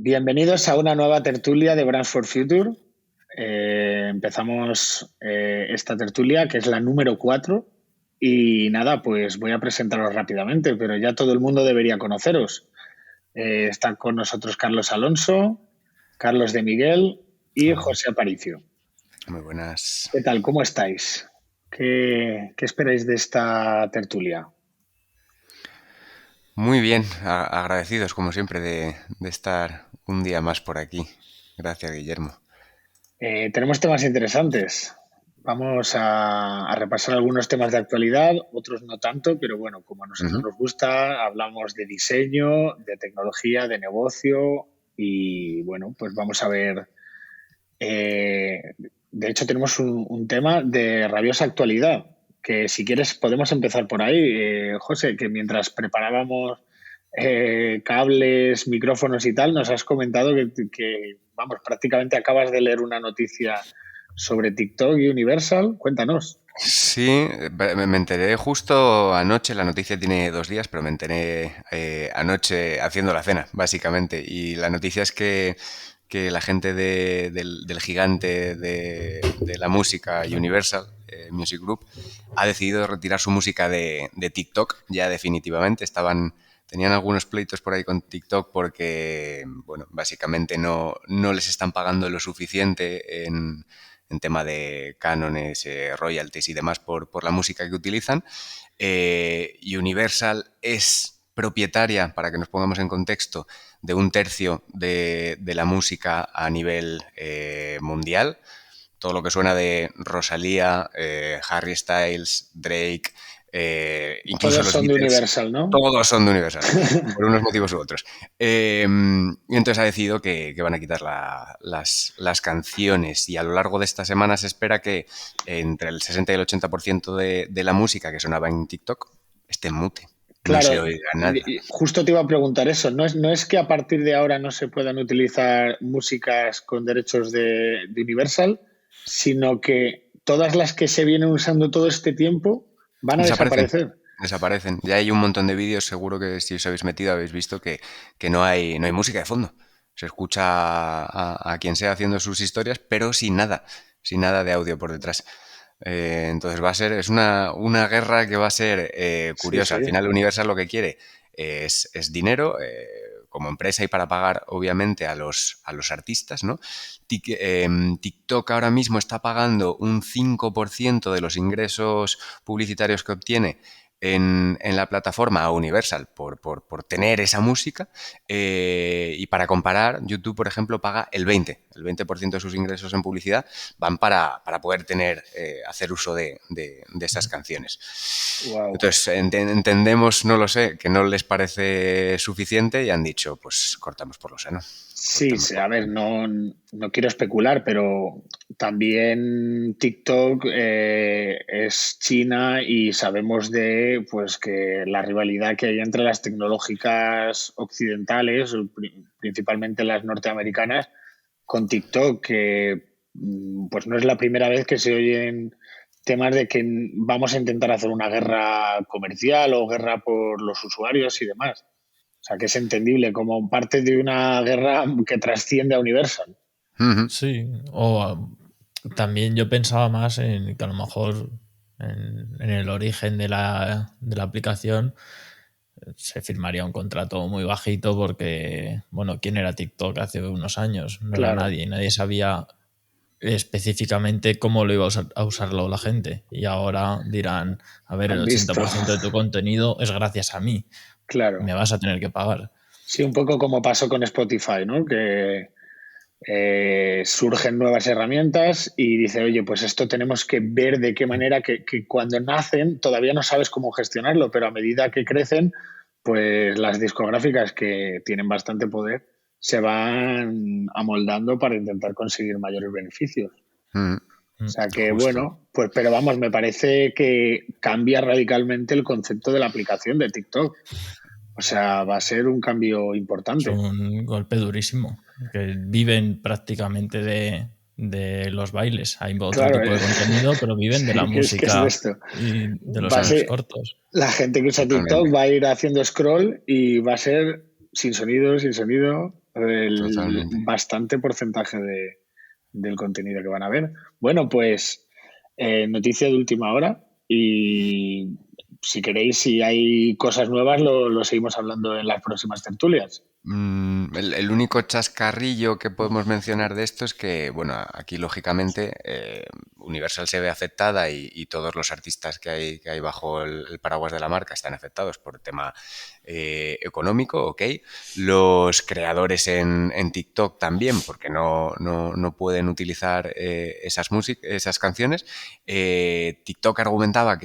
Bienvenidos a una nueva tertulia de Brands for Future. Empezamos esta tertulia, que es la número 4. Y nada, pues voy a presentaros rápidamente, pero ya todo el mundo debería conoceros. Están con nosotros Carlos Alonso, Carlos de Miguel y Hola. José Aparicio. Muy buenas. ¿Qué tal? ¿Cómo estáis? ¿Qué esperáis de esta tertulia? Muy bien, agradecidos como siempre de estar un día más por aquí. Gracias, Guillermo. Tenemos temas interesantes. Vamos a repasar algunos temas de actualidad, otros no tanto, pero bueno, como a nosotros Ujú. nos gusta, hablamos de diseño, de tecnología, de negocio y bueno, pues vamos a ver. eh, de hecho, tenemos un tema de rabiosa actualidad, que si quieres podemos empezar por ahí. José, que mientras preparábamos cables, micrófonos y tal, nos has comentado vamos, prácticamente acabas de leer una noticia sobre TikTok y Universal. Cuéntanos. Sí, me enteré justo anoche, la noticia tiene 2 días, pero me enteré anoche haciendo la cena, básicamente. Y la noticia es que la gente del gigante de la música Universal Music Group ha decidido retirar su música de TikTok ya definitivamente. Tenían algunos pleitos por ahí con TikTok porque, bueno, básicamente no les están pagando lo suficiente en tema de cánones, royalties y demás por la música que utilizan. Universal es propietaria, para que nos pongamos en contexto, de 1/3 de la música a nivel mundial. Todo lo que suena de Rosalía, Harry Styles, Drake, incluso Todos los son de Beatles, Universal, ¿no? todos son de Universal, por unos motivos u otros. Y entonces ha decidido que van a quitar las canciones y a lo largo de esta semana se espera que entre el 60 y el 80% de la música que sonaba en TikTok esté en mute. No Claro, se oiga nada. justo te iba a preguntar eso. No es que a partir de ahora no se puedan utilizar músicas con derechos de Universal, sino que todas las que se vienen usando todo este tiempo van a Desaparecen. desaparecer. Desaparecen. Ya hay un montón de vídeos, seguro que si os habéis metido habéis visto que no hay música de fondo. Se escucha a quien sea haciendo sus historias, pero sin nada de audio por detrás. Entonces es una guerra que va a ser Sí, curiosa. sí. Al final Universal lo que quiere es dinero como empresa y para pagar obviamente a los artistas, ¿no? TikTok ahora mismo está pagando un 5% de los ingresos publicitarios que obtiene en la plataforma a Universal por tener esa música y para comparar, YouTube, por ejemplo, paga el 20% de sus ingresos en publicidad van para poder hacer uso de esas canciones. Wow. Entonces, entendemos, no lo sé, que no les parece suficiente y han dicho, pues cortamos por lo sano. Sí, Cortamos sí, por a lo ver, sano. no quiero especular, pero también TikTok es China y sabemos pues que la rivalidad que hay entre las tecnológicas occidentales, principalmente las norteamericanas, con TikTok, que pues no es la primera vez que se oyen temas de que vamos a intentar hacer una guerra comercial o guerra por los usuarios y demás. O sea, que es entendible como parte de una guerra que trasciende a Universal. Ujú. Sí, también yo pensaba más en que a lo mejor en el origen de la aplicación se firmaría un contrato muy bajito porque, bueno, ¿quién era TikTok hace unos años? No era Claro, nadie, nadie sabía específicamente cómo lo iba a usarlo la gente. Y ahora dirán, a ver, el han visto. 80% de tu contenido es gracias a mí, Claro. me vas a tener que pagar. Sí, un poco como pasó con Spotify, ¿no? Que surgen nuevas herramientas y dice, oye, pues esto tenemos que ver de qué manera que cuando nacen todavía no sabes cómo gestionarlo, pero a medida que crecen, pues las discográficas que tienen bastante poder se van amoldando para intentar conseguir mayores beneficios. Ujú. O sea que, Justo. bueno, pues, pero vamos, me parece que cambia radicalmente el concepto de la aplicación de TikTok. O sea, va a ser un cambio Es importante. un golpe durísimo, que viven prácticamente de los bailes. Hay otro Claro, tipo de contenido, pero viven de la sí, que es de música esto. y de los Va a audios ser, cortos. la gente que usa Totalmente. TikTok va a ir haciendo scroll y va a ser sin sonido, sin sonido. Totalmente. bastante porcentaje del contenido que van a ver. Bueno, pues noticia de última hora y si queréis, si hay cosas nuevas, lo seguimos hablando en las próximas tertulias. El único chascarrillo que podemos mencionar de esto es que, bueno, aquí lógicamente Universal se ve afectada y todos los artistas que hay bajo el paraguas de la marca están afectados por el tema económico, ¿ok? Los creadores en TikTok también, porque no pueden utilizar esas canciones. TikTok argumentaba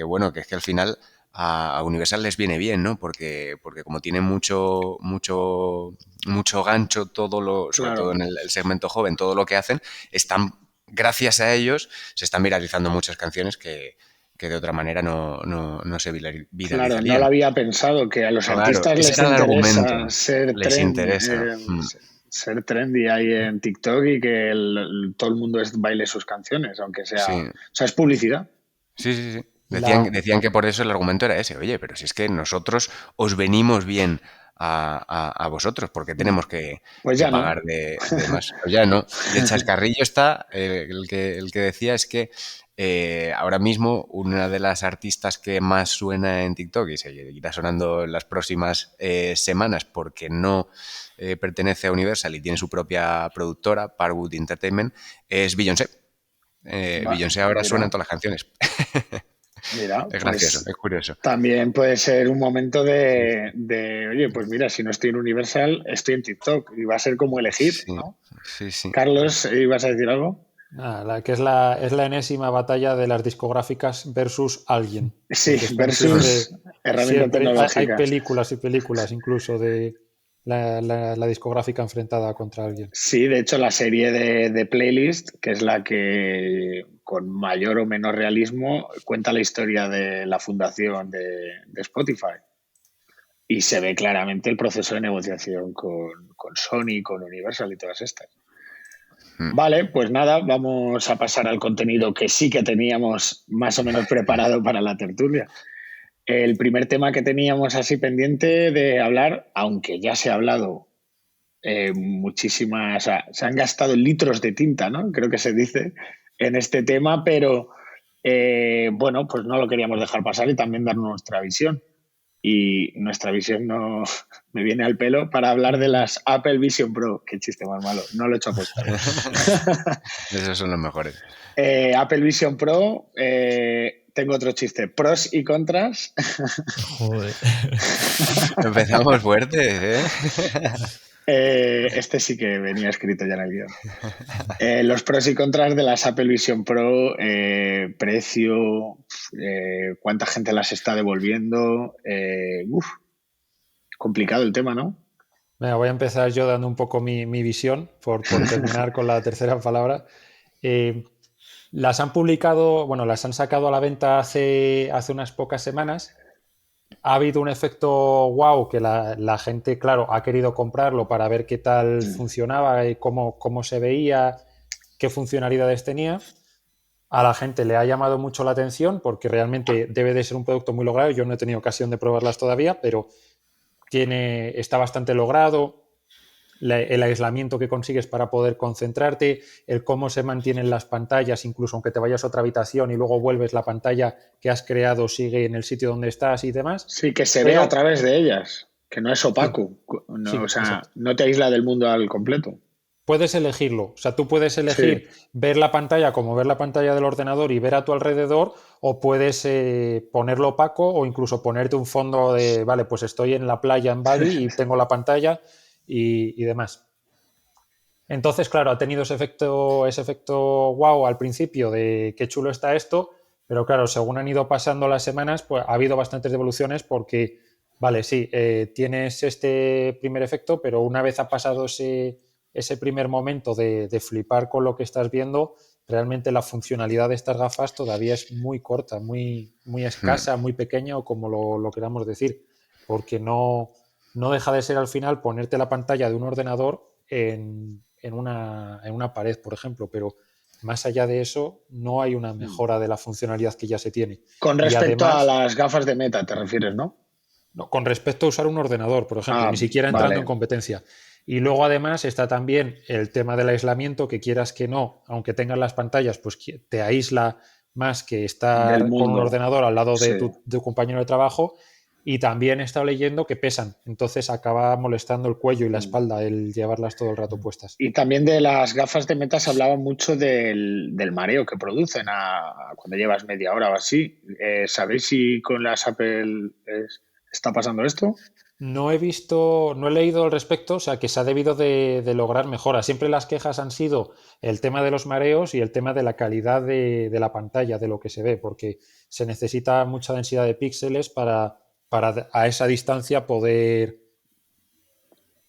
bueno, que es que al final a Universal les viene bien, ¿no? Porque como tiene mucho gancho, sobre todo Claro, en el segmento joven, todo lo que hacen, gracias a ellos, se están viralizando muchas canciones que de otra manera no se claro, no viralizarían. lo había pensado, que a los Claro, artistas ese les era el interesa argumento. ser Les interesa. ser trendy ahí en TikTok y que todo el mundo baile sus canciones, aunque sea, Sí, o sea, es publicidad. sí. La, Decían que por eso el argumento era ese. Oye, pero si es que nosotros os venimos bien a vosotros, porque tenemos Pues que ya no. pagar de más. Pues ya no. Y el chascarrillo está, el que decía es que ahora mismo una de las artistas que más suena en TikTok y seguirá sonando en las próximas semanas porque no pertenece a Universal y tiene su propia productora, Parwood Entertainment, es Beyoncé. Beyoncé ahora suena en Mira, todas las canciones. mira, Es gracioso, pues es curioso. también puede ser un momento oye, pues mira, si no estoy en Universal, estoy en TikTok y va a ser como elegir, Sí, ¿no? sí. Carlos, ¿ibas a decir algo? que es la enésima batalla de las discográficas versus alguien. Sí, Porque están versus herramienta siempre hay tecnológica. películas y películas incluso de la discográfica enfrentada contra alguien. Sí, de hecho, la serie de Playlist, que es la que con mayor o menor realismo cuenta la historia de la fundación de Spotify. Y se ve claramente el proceso de negociación con Sony, con Universal y todas estas. Mm. Vale, pues nada, vamos a pasar al contenido que sí que teníamos más o menos preparado para la tertulia. El primer tema que teníamos así pendiente de hablar, aunque ya se ha hablado muchísimas, o sea, se han gastado litros de tinta, ¿no? Creo que se dice en este tema, pero bueno, pues no lo queríamos dejar pasar y también dar nuestra visión. Y nuestra visión no me viene al pelo para hablar de las Apple Vision Pro. Qué chiste más malo, no lo he hecho aposta. Esos son los mejores. Apple Vision Pro, tengo otro chiste, pros y contras. Joder. Empezamos fuertes, ¿eh? Este sí que venía escrito ya en el guión. Los pros y contras de las Apple Vision Pro, precio, cuánta gente las está devolviendo. Complicado el tema, ¿no? Venga, voy a empezar yo dando un poco mi visión por terminar con la tercera palabra. Las han publicado, bueno, las han sacado a la venta hace unas pocas semanas. Ha habido un efecto wow que la gente, claro, ha querido comprarlo para ver qué tal funcionaba y cómo se veía, qué funcionalidades tenía. A la gente le ha llamado mucho la atención porque realmente debe de ser un producto muy logrado. Yo no he tenido ocasión de probarlas todavía, pero está bastante logrado. El aislamiento que consigues para poder concentrarte, el cómo se mantienen las pantallas, incluso aunque te vayas a otra habitación y luego vuelves, la pantalla que has creado sigue en el sitio donde estás y demás. Sí, que se ve a Pero través de ellas, que no es sí, opaco, no, o sí, sea, exacto. no te aísla del mundo al completo. Puedes elegirlo, o sea, tú puedes Sí, elegir ver la pantalla como ver la pantalla del ordenador y ver a tu alrededor, o puedes ponerlo opaco o incluso ponerte un fondo de, vale, pues estoy en la playa en Bali y tengo la pantalla y demás. Entonces, claro, ha tenido ese efecto wow al principio de qué chulo está esto, pero claro, según han ido pasando las semanas, pues ha habido bastantes devoluciones porque, vale, sí, tienes este primer efecto, pero una vez ha pasado ese primer momento de flipar con lo que estás viendo, realmente la funcionalidad de estas gafas todavía es muy corta, muy escasa, muy pequeña o como lo queramos decir, porque no deja de ser al final ponerte la pantalla de un ordenador en una pared, por ejemplo, pero más allá de eso no hay una mejora de la funcionalidad que ya se tiene. con Y respecto a además, las gafas de Meta, te refieres, ¿no? no, con respecto a usar un ordenador, por ejemplo, Ah, ni siquiera entrando en vale. competencia. Y luego además está también el tema del aislamiento, que quieras que no, aunque tengas las pantallas, pues te aísla más que Del estar con un mundo. ordenador al lado de Sí. tu compañero de trabajo. Y también he estado leyendo que pesan, entonces acaba molestando el cuello y la espalda el llevarlas todo el rato puestas. Y también de las gafas de Meta se hablaba mucho del mareo que producen cuando llevas media hora o así. ¿Sabéis si con las Apple está pasando esto? No he visto, no he leído al respecto, o sea que se ha debido de lograr mejoras. Siempre las quejas han sido el tema de los mareos y el tema de la calidad de la pantalla, de lo que se ve, porque se necesita mucha densidad de píxeles para a esa distancia poder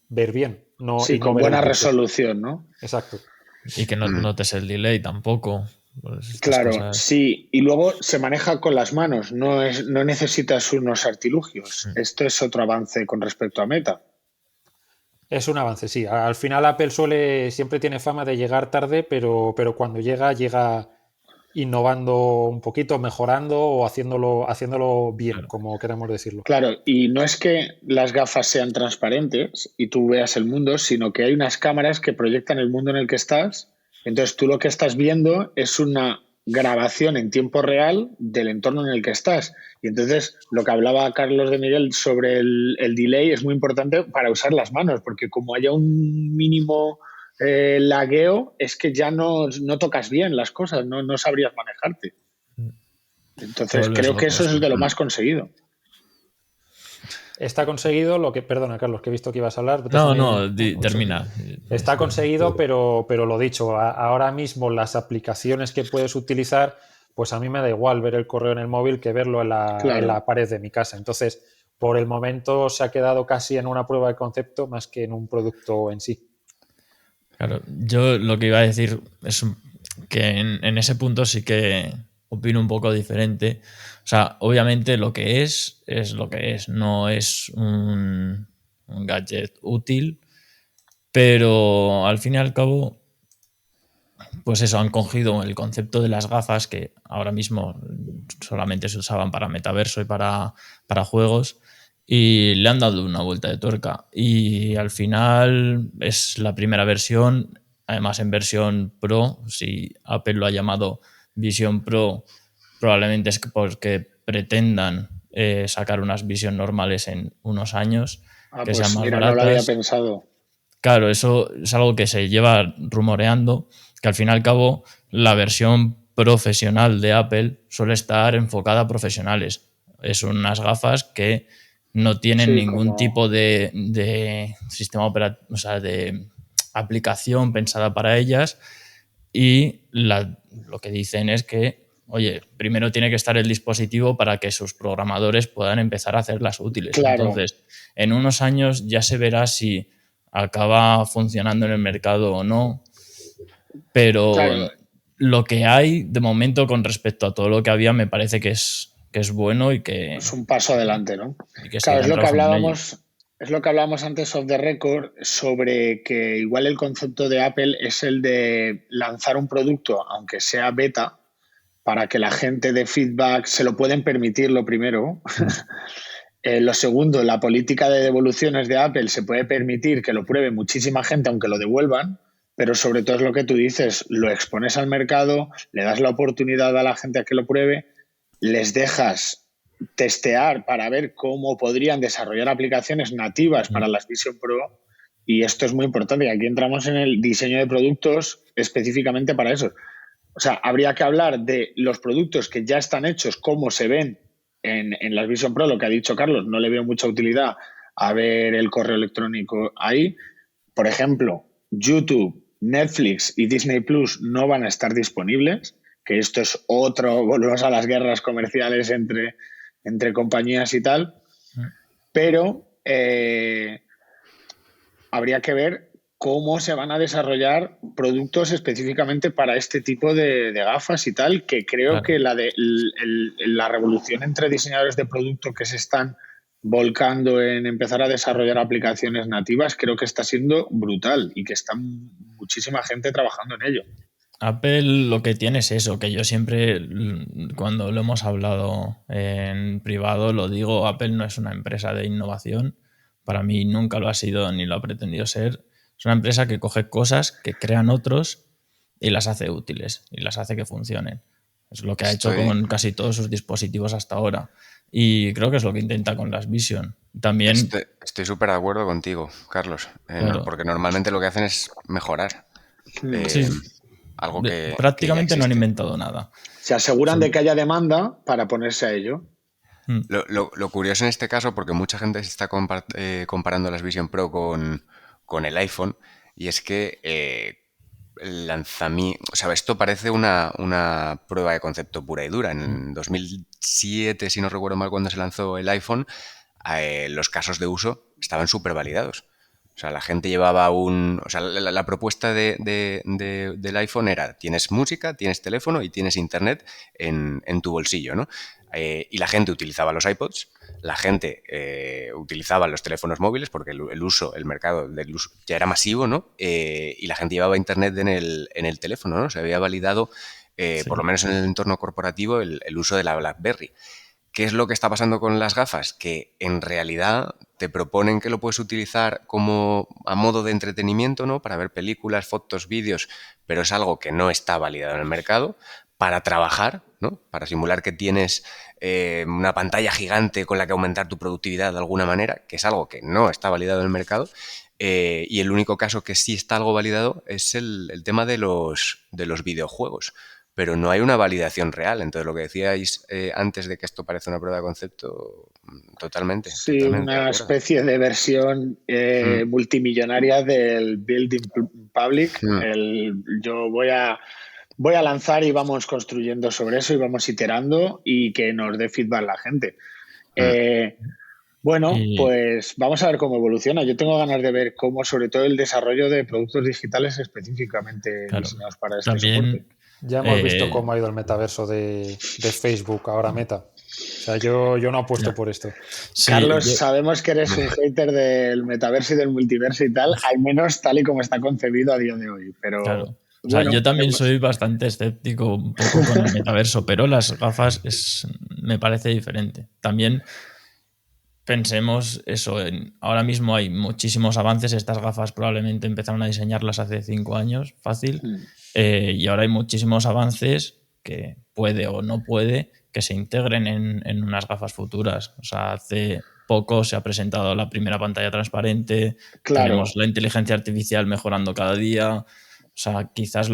ver bien Sí, y no con ver el buena píxel. resolución, ¿no? Exacto. Y que no notes el delay tampoco. Pues estas Claro, cosas. sí. Y luego se maneja con las manos, no necesitas unos artilugios. Esto es otro avance con respecto a Meta. Es un avance, sí. Al final Apple siempre tiene fama de llegar tarde, pero cuando llega innovando un poquito, mejorando o haciéndolo bien, Claro. como queramos decirlo. Claro, y no es que las gafas sean transparentes y tú veas el mundo, sino que hay unas cámaras que proyectan el mundo en el que estás. Entonces tú lo que estás viendo es una grabación en tiempo real del entorno en el que estás. Y entonces lo que hablaba Carlos de Miguel sobre el delay es muy importante para usar las manos, porque como haya un mínimo lagueo, es que ya no tocas bien las cosas, no sabrías manejarte. Te Entonces vuelves creo que loco, eso sí. es de lo más conseguido. Está conseguido lo que. Perdona, Carlos, que he visto que ibas a hablar. No, Un segundo. termina. Está conseguido, pero lo dicho, ahora mismo las aplicaciones que puedes utilizar, pues a mí me da igual ver el correo en el móvil que verlo en Claro. la pared de mi casa. Entonces, por el momento se ha quedado casi en una prueba de concepto más que en un producto en sí. Claro, yo lo que iba a decir es que en ese punto sí que opino un poco diferente. O sea, obviamente lo que es lo que es. No es un gadget útil, pero al fin y al cabo, pues eso, han cogido el concepto de las gafas que ahora mismo solamente se usaban para metaverso y para juegos y le han dado una vuelta de tuerca. Y al final es la primera versión, además en versión Pro. Si Apple lo ha llamado Vision Pro, probablemente es porque pretendan sacar unas Vision normales en unos años que sean Pues más mira, no lo había baratas. pensado. Claro, eso es algo que se lleva rumoreando, que al fin y al cabo la versión profesional de Apple suele estar enfocada a profesionales. Es unas gafas que no tienen Sí, ningún como... tipo de sistema operativo, o sea, de aplicación pensada para ellas y lo que dicen es que, oye, primero tiene que estar el dispositivo para que sus programadores puedan empezar a hacerlas útiles. Claro, Entonces, en unos años ya se verá si acaba funcionando en el mercado o no, pero claro, lo que hay de momento con respecto a todo lo que había me parece que es bueno es un paso adelante, ¿no? y que Claro, sigan trabajando en ello. es lo que hablábamos antes off the record sobre que igual el concepto de Apple es el de lanzar un producto, aunque sea beta, para que la gente de feedback se lo pueden permitir lo primero. Lo segundo, la política de devoluciones de Apple se puede permitir que lo pruebe muchísima gente aunque lo devuelvan, pero sobre todo es lo que tú dices, lo expones al mercado, le das la oportunidad a la gente a que lo pruebe, les dejas testear para ver cómo podrían desarrollar aplicaciones nativas para las Vision Pro y esto es muy importante y aquí entramos en el diseño de productos específicamente para eso. O sea, habría que hablar de los productos que ya están hechos, cómo se ven en las Vision Pro, lo que ha dicho Carlos, no le veo mucha utilidad a ver el correo electrónico ahí. Por ejemplo, YouTube, Netflix y Disney Plus no van a estar disponibles, que esto es otro, volvemos a las guerras comerciales entre compañías y tal, pero habría que ver cómo se van a desarrollar productos específicamente para este tipo de gafas y tal, que creo Claro. que la revolución entre diseñadores de producto que se están volcando en empezar a desarrollar aplicaciones nativas, creo que está siendo brutal y que está muchísima gente trabajando en ello. Apple lo que tiene es eso, que yo siempre, cuando lo hemos hablado en privado, lo digo, Apple no es una empresa de innovación, Para mí nunca lo ha sido ni lo ha pretendido ser. Es una empresa que coge cosas que crean otros y las hace útiles y las hace que funcionen. Es lo que ha hecho con casi todos sus dispositivos hasta ahora. Y creo que es lo que intenta con las Vision. También... Estoy súper de acuerdo contigo, Carlos. Claro. Porque normalmente lo que hacen es mejorar. Sí. Algo que prácticamente que no han inventado nada. Se aseguran de que haya demanda para ponerse a ello. Lo curioso en este caso, porque mucha gente se está comparando las Vision Pro con el iPhone, y es que el lanzamiento, o sea, esto parece una prueba de concepto pura y dura. En 2007, si no recuerdo mal, cuando se lanzó el iPhone, los casos de uso estaban súper validados. O sea, la gente llevaba o sea, la propuesta del iPhone era: tienes música, tienes teléfono y tienes internet en tu bolsillo, ¿no? Y la gente utilizaba los iPods, la gente utilizaba los teléfonos móviles porque el mercado del uso ya era masivo, ¿no? Y la gente llevaba internet en el teléfono, ¿no? Se había validado, por lo menos en el entorno corporativo, el uso de la BlackBerry. ¿Qué es lo que está pasando con las gafas? Que en realidad te proponen que lo puedes utilizar como a modo de entretenimiento, ¿no? Para ver películas, fotos, vídeos, pero es algo que no está validado en el mercado. Para trabajar, ¿no? Para simular que tienes una pantalla gigante con la que aumentar tu productividad de alguna manera, que es algo que no está validado en el mercado. Y el único caso que sí está algo validado es el tema de los videojuegos. Pero no hay una validación real. Entonces, lo que decíais antes de que esto parece una prueba de concepto, totalmente. Sí, totalmente una especie de versión multimillonaria del Building Public. Yo voy a lanzar y vamos construyendo sobre eso y vamos iterando y que nos dé feedback la gente. Pues vamos a ver cómo evoluciona. Yo tengo ganas de ver cómo, sobre todo, el desarrollo de productos digitales específicamente diseñados para este soporte. Ya hemos visto cómo ha ido el metaverso de Facebook, ahora Meta. O sea, yo no apuesto por esto. Sí, Carlos, sabemos que eres un hater del metaverso y del multiverso y tal, al menos tal y como está concebido a día de hoy. Pero claro. O sea, yo también soy bastante escéptico un poco con el metaverso, pero las gafas me parece diferente. También pensemos eso, ahora mismo hay muchísimos avances. Estas gafas probablemente empezaron a diseñarlas hace 5 años, fácil. Y ahora hay muchísimos avances que puede o no puede que se integren en unas gafas futuras. O sea, hace poco se ha presentado la primera pantalla transparente, tenemos la inteligencia artificial mejorando cada día. O sea, quizás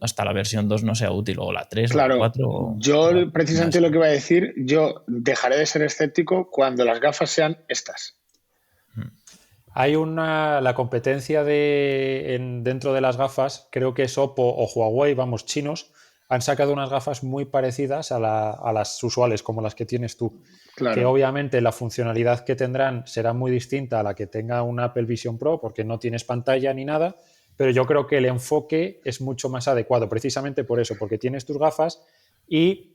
hasta la versión 2 no sea útil, o la 3 o la 4. Yo precisamente lo que iba a decir, yo dejaré de ser escéptico cuando las gafas sean estas. Hay la competencia dentro de las gafas, creo que es Oppo o Huawei, vamos, chinos, han sacado unas gafas muy parecidas a las usuales, como las que tienes tú. Claro. Que obviamente la funcionalidad que tendrán será muy distinta a la que tenga una Apple Vision Pro, porque no tienes pantalla ni nada, pero yo creo que el enfoque es mucho más adecuado, precisamente por eso, porque tienes tus gafas y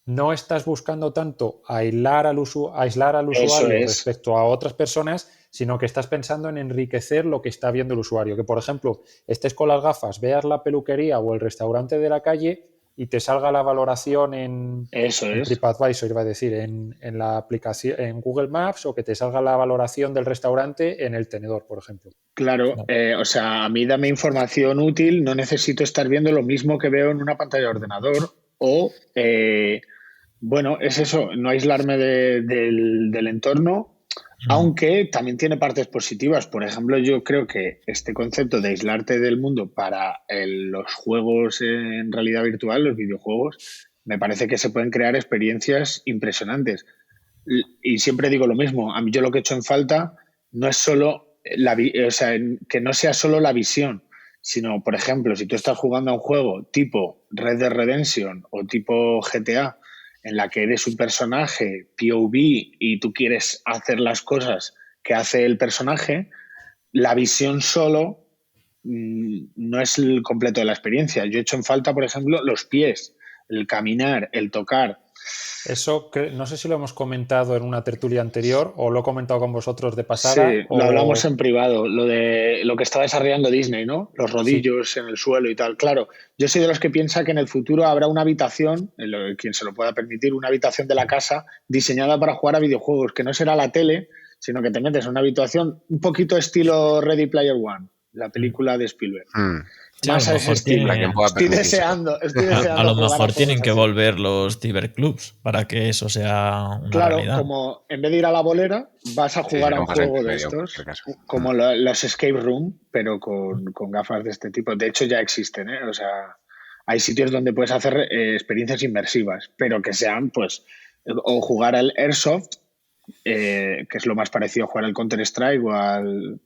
no estás buscando tanto aislar al usuario respecto a otras personas, sino que estás pensando en enriquecer lo que está viendo el usuario. Que, por ejemplo, estés con las gafas, veas la peluquería o el restaurante de la calle y te salga la valoración en TripAdvisor, iba a decir, en la aplicación, en Google Maps, o que te salga la valoración del restaurante en el tenedor, por ejemplo. Claro, o sea, a mí dame información útil, no necesito estar viendo lo mismo que veo en una pantalla de ordenador o, bueno, es eso, no aislarme del entorno. Aunque también tiene partes positivas. Por ejemplo, yo creo que este concepto de aislarte del mundo para los juegos en realidad virtual, los videojuegos, me parece que se pueden crear experiencias impresionantes. Y siempre digo lo mismo. A mí yo lo que he hecho en falta no es solo que no sea solo la visión, sino, por ejemplo, si tú estás jugando a un juego tipo Red Dead Redemption o tipo GTA, en la que eres un personaje POV y tú quieres hacer las cosas que hace el personaje, la visión solo no es el completo de la experiencia. Yo he hecho en falta, por ejemplo, los pies, el caminar, el tocar. Eso no sé si lo hemos comentado en una tertulia anterior o lo he comentado con vosotros de pasada. Sí, lo hablamos en privado, lo que está desarrollando Disney, ¿no? Los rodillos en el suelo y tal. Claro, yo soy de los que piensa que en el futuro habrá una habitación, quien se lo pueda permitir, una habitación de la casa diseñada para jugar a videojuegos, que no será la tele, sino que te metes en una habitación un poquito estilo Ready Player One, la película de Spielberg. Sí, Más a ese estilo. Estoy deseando a lo jugar mejor tienen juegos que así. volver los ciberclubs para que eso sea una Claro, realidad. como en vez de ir a la bolera, vas a jugar a un juego de estos, como los escape room, pero con gafas de este tipo. De hecho, ya existen, ¿eh? O sea, hay sitios donde puedes hacer experiencias inmersivas, pero que sean, pues, o jugar al Airsoft, que es lo más parecido a jugar al Counter-Strike o al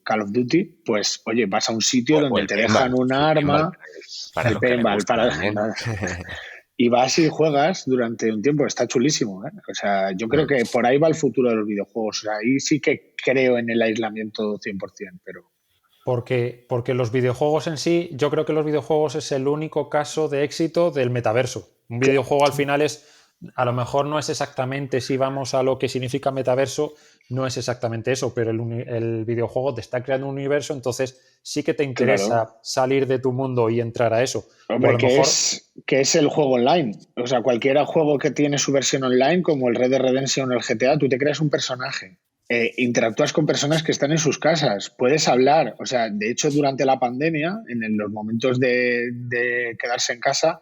Call of Duty, pues, oye, vas a un sitio donde te dejan un arma, el paintball, y vas y juegas durante un tiempo. Está chulísimo, ¿eh? O sea, yo creo que por ahí va el futuro de los videojuegos. O sea, ahí sí que creo en el aislamiento 100%, pero... Porque los videojuegos en sí, yo creo que los videojuegos es el único caso de éxito del metaverso. Un videojuego al final a lo mejor no es exactamente, si vamos a lo que significa metaverso, no es exactamente eso, pero el videojuego te está creando un universo, entonces sí que te interesa salir de tu mundo y entrar a eso. Hombre, o a lo mejor... que es el juego online. O sea, cualquier juego que tiene su versión online, como el Red Dead Redemption o el GTA, tú te creas un personaje. Interactúas con personas que están en sus casas, puedes hablar. O sea, de hecho, durante la pandemia, en los momentos de quedarse en casa,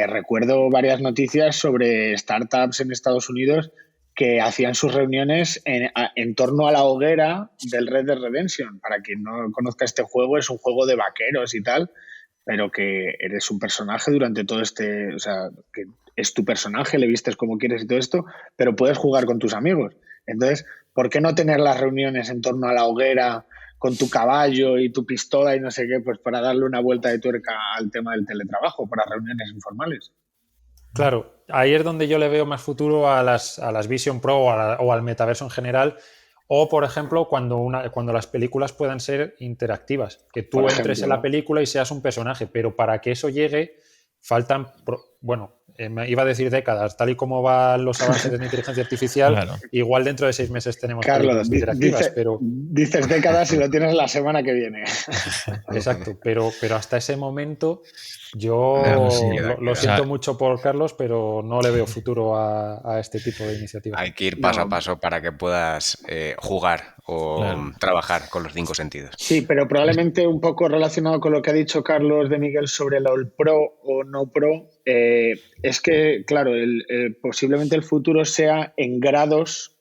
recuerdo varias noticias sobre startups en Estados Unidos que hacían sus reuniones en torno a la hoguera del Red Dead Redemption. Para quien no conozca este juego, es un juego de vaqueros y tal, pero que eres un personaje durante todo o sea, que es tu personaje, le vistes como quieres y todo esto, pero puedes jugar con tus amigos. Entonces, ¿por qué no tener las reuniones en torno a la hoguera con tu caballo y tu pistola y no sé qué, pues para darle una vuelta de tuerca al tema del teletrabajo, para reuniones informales? Claro, ahí es donde yo le veo más futuro a las Vision Pro o al metaverso en general, o por ejemplo cuando las películas puedan ser interactivas, que tú entres en la película y seas un personaje, pero para que eso llegue faltan, me iba a decir décadas, tal y como van los avances de la inteligencia artificial, Claro. Igual dentro de 6 meses tenemos Carlos, películas interactivas, pero... Dices décadas y lo tienes la semana que viene. Exacto, pero hasta ese momento yo lo siento mucho por Carlos, pero no le veo futuro a este tipo de iniciativas. Hay que ir paso a paso para que puedas jugar o trabajar con los 5 sentidos. Sí, pero probablemente un poco relacionado con lo que ha dicho Carlos de Miguel sobre el Pro o no Pro, es que, claro, posiblemente el futuro sea en grados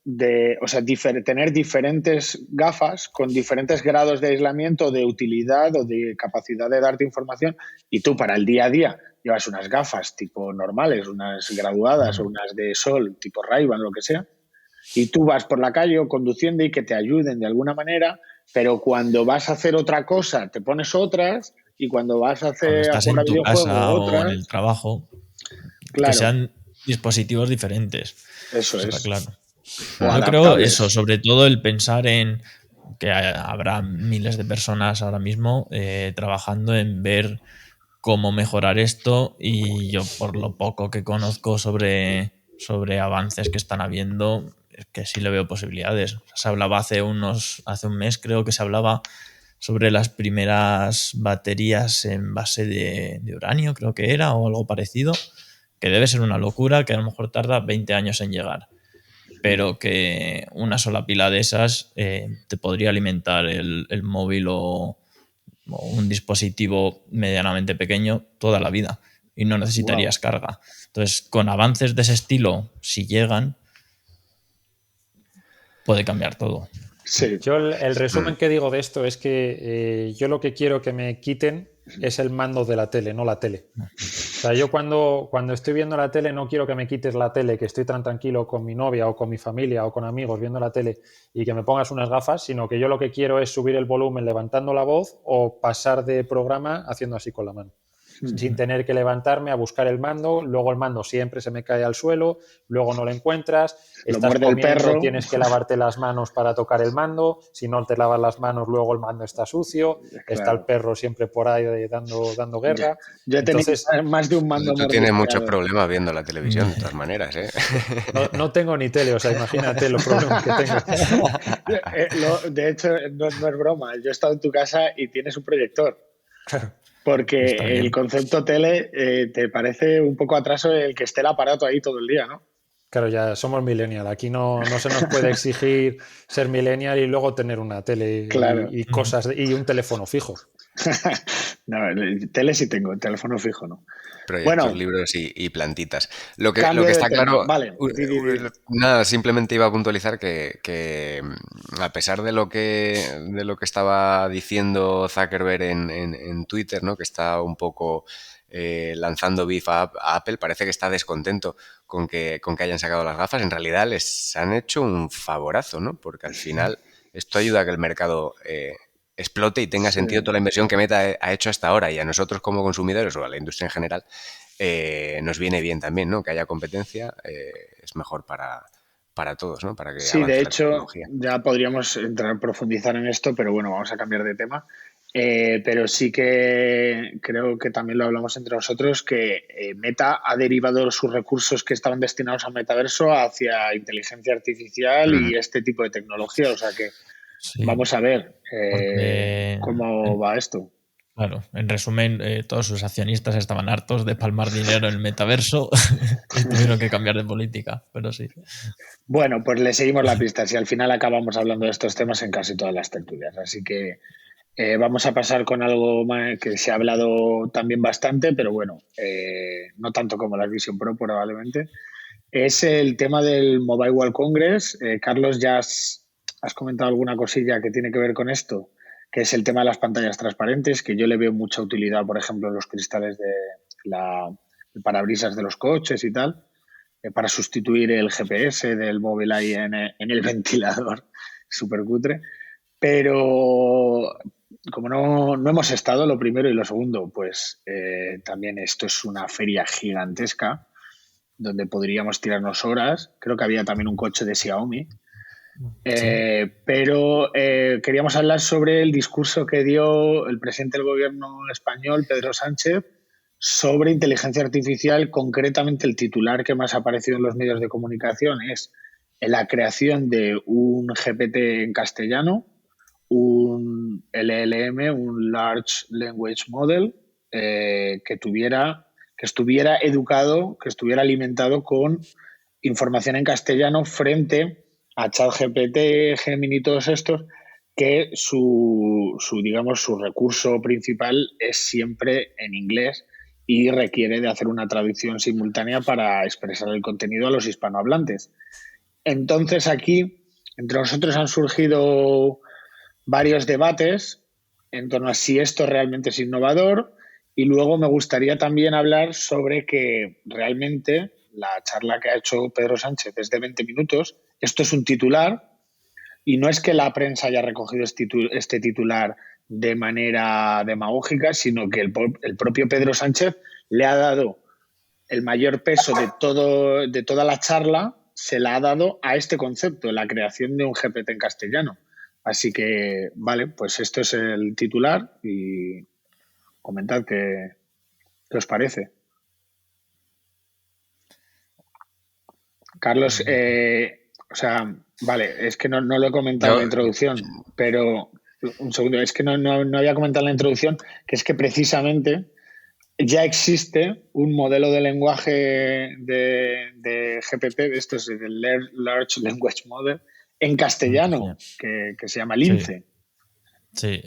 o sea, tener diferentes gafas con diferentes grados de aislamiento, de utilidad o de capacidad de darte información, y tú para el día a día llevas unas gafas tipo normales, unas graduadas o unas de sol tipo Ray-Ban, lo que sea, y tú vas por la calle o conduciendo y que te ayuden de alguna manera, pero cuando vas a hacer otra cosa te pones otras, y cuando vas a hacer estás en tu casa o en el trabajo, claro, que sean dispositivos diferentes. Eso es. Está claro. Yo creo eso, sobre todo el pensar en que habrá miles de personas ahora mismo trabajando en ver cómo mejorar esto, y yo por lo poco que conozco sobre avances que están habiendo, es que sí le veo posibilidades. O sea, se hablaba hace un mes, creo que se hablaba sobre las primeras baterías en base de uranio, creo que era, o algo parecido, que debe ser una locura, que a lo mejor tarda 20 años en llegar, pero que una sola pila de esas te podría alimentar el móvil o un dispositivo medianamente pequeño toda la vida, y no necesitarías carga. Entonces, con avances de ese estilo, si llegan, puede cambiar todo. Sí. Yo el resumen que digo de esto es que yo lo que quiero que me quiten es el mando de la tele, no la tele. O sea, yo cuando estoy viendo la tele no quiero que me quites la tele, que estoy tan tranquilo con mi novia o con mi familia o con amigos viendo la tele y que me pongas unas gafas, sino que yo lo que quiero es subir el volumen levantando la voz o pasar de programa haciendo así con la mano. Sin tener que levantarme a buscar el mando, luego el mando siempre se me cae al suelo, luego no lo encuentras, estás comiendo, tienes que lavarte las manos para tocar el mando, si no te lavas las manos luego el mando está sucio, está el perro siempre por ahí dando guerra. Yo he tenido más de un mando. Tú tienes muchos problemas viendo la televisión, de todas maneras, ¿eh? No tengo ni tele, o sea, imagínate los problemas que tengo. De hecho, no es broma, yo he estado en tu casa y tienes un proyector. Claro. Porque el concepto tele te parece un poco atraso el que esté el aparato ahí todo el día, ¿no? Claro, ya somos millennial. Aquí no se nos puede exigir ser millennial y luego tener una tele Claro. y cosas y un teléfono fijo. No, tele sí tengo, teléfono fijo no. Proyectos, Bueno, libros y plantitas. Lo cambio que de está tema. claro, Vale, di. nada, simplemente iba a puntualizar que, a pesar de lo que estaba diciendo Zuckerberg en Twitter, ¿no? Que está un poco lanzando beef a Apple, parece que está descontento con que hayan sacado las gafas. En realidad les han hecho un favorazo, ¿no? Porque al final esto ayuda a que el mercado explote y tenga Sí. sentido toda la inversión que Meta ha hecho hasta ahora, y a nosotros como consumidores o a la industria en general nos viene bien también, ¿no? Que haya competencia, es mejor para todos, ¿no? Para que Sí, de avance la hecho, tecnología. ya podríamos entrar, profundizar en esto, pero bueno, vamos a cambiar de tema. Pero sí que creo que también lo hablamos entre nosotros, que Meta ha derivado sus recursos que estaban destinados a metaverso hacia inteligencia artificial y este tipo de tecnología. O sea que Sí, vamos a ver porque cómo va esto. claro, en resumen, todos sus accionistas estaban hartos de palmar dinero en el metaverso y tuvieron que cambiar de política, pero sí. Bueno, pues le seguimos la pista. Si al final acabamos hablando de estos temas en casi todas las tertulias. Así que vamos a pasar con algo que se ha hablado también bastante, pero bueno, no tanto como la Vision Pro probablemente. Es el tema del Mobile World Congress. Carlos, ya has comentado alguna cosilla que tiene que ver con esto, que es el tema de las pantallas transparentes, que yo le veo mucha utilidad, por ejemplo, en los cristales de el parabrisas de los coches y tal, para sustituir el GPS del móvil ahí en el ventilador. Súper cutre. Pero como no hemos estado, lo primero y lo segundo, pues también esto es una feria gigantesca donde podríamos tirarnos horas. Creo que había también un coche de Xiaomi. Sí. Pero queríamos hablar sobre el discurso que dio el presidente del gobierno español, Pedro Sánchez, sobre inteligencia artificial. Concretamente, el titular que más ha aparecido en los medios de comunicación es la creación de un GPT en castellano, un LLM, un Large Language Model, que estuviera educado, que estuviera alimentado con información en castellano frente a ChatGPT, Gemini y todos estos, que digamos, su recurso principal es siempre en inglés y requiere de hacer una traducción simultánea para expresar el contenido a los hispanohablantes. Entonces aquí, entre nosotros han surgido varios debates en torno a si esto realmente es innovador, y luego me gustaría también hablar sobre que realmente la charla que ha hecho Pedro Sánchez es de 20 minutos. Esto es un titular y no es que la prensa haya recogido este titular de manera demagógica, sino que el propio Pedro Sánchez le ha dado el mayor peso de toda la charla, se la ha dado a este concepto, la creación de un GPT en castellano. Así que, vale, pues esto es el titular y comentad qué os parece. Carlos, o sea, vale, es que no lo he comentado en Yo, la introducción, pero un segundo, es que no había comentado en la introducción que es que precisamente ya existe un modelo de lenguaje de GPT, de estos, del Large Language Model, en castellano, que se llama Lince. Sí.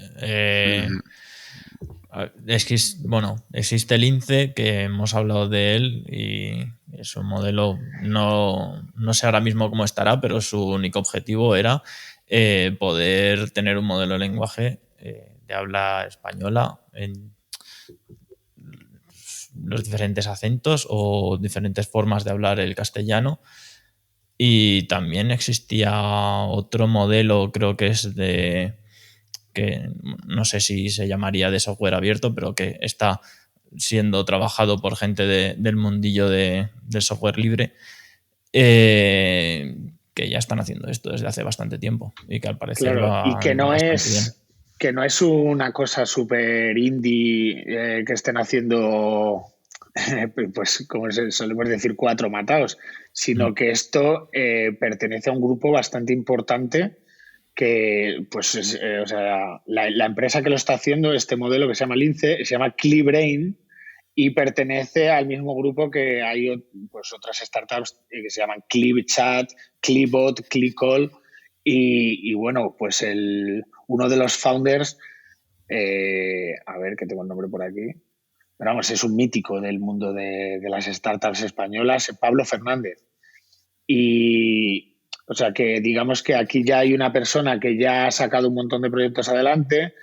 Existe el INCE, que hemos hablado de él, y es un modelo, no sé ahora mismo cómo estará, pero su único objetivo era poder tener un modelo de lenguaje de habla española en los diferentes acentos o diferentes formas de hablar el castellano. Y también existía otro modelo, creo que es que no sé si se llamaría de software abierto, pero que está siendo trabajado por gente del mundillo del software libre, que ya están haciendo esto desde hace bastante tiempo y que al parecer Claro, y van bastante bien. que no es una cosa súper indie que estén haciendo, pues como solemos decir, cuatro matados, sino que esto pertenece a un grupo bastante importante que, pues, o sea, la empresa que lo está haciendo, este modelo que se llama Lince, se llama Kleebrain, y pertenece al mismo grupo que hay pues, otras startups que se llaman ClipChat, Clipbot, Clickall y bueno, pues uno de los founders, a ver que tengo el nombre por aquí, pero vamos, es un mítico del mundo de las startups españolas, Pablo Fernández. Y, o sea, que digamos que aquí ya hay una persona que ya ha sacado un montón de proyectos adelante.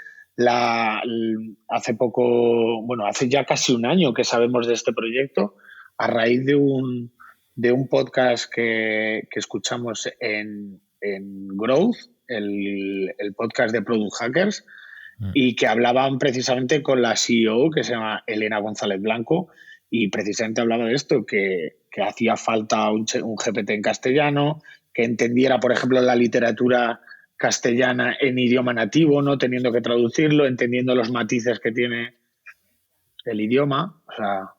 Hace poco, bueno, hace ya casi un año que sabemos de este proyecto a raíz de un podcast que escuchamos en Growth, el podcast de Product Hackers, y que hablaban precisamente con la CEO, que se llama Elena González Blanco, y precisamente hablaba de esto, que hacía falta un GPT en castellano, que entendiera, por ejemplo, la literatura castellana en idioma nativo, no teniendo que traducirlo, entendiendo los matices que tiene el idioma. O sea,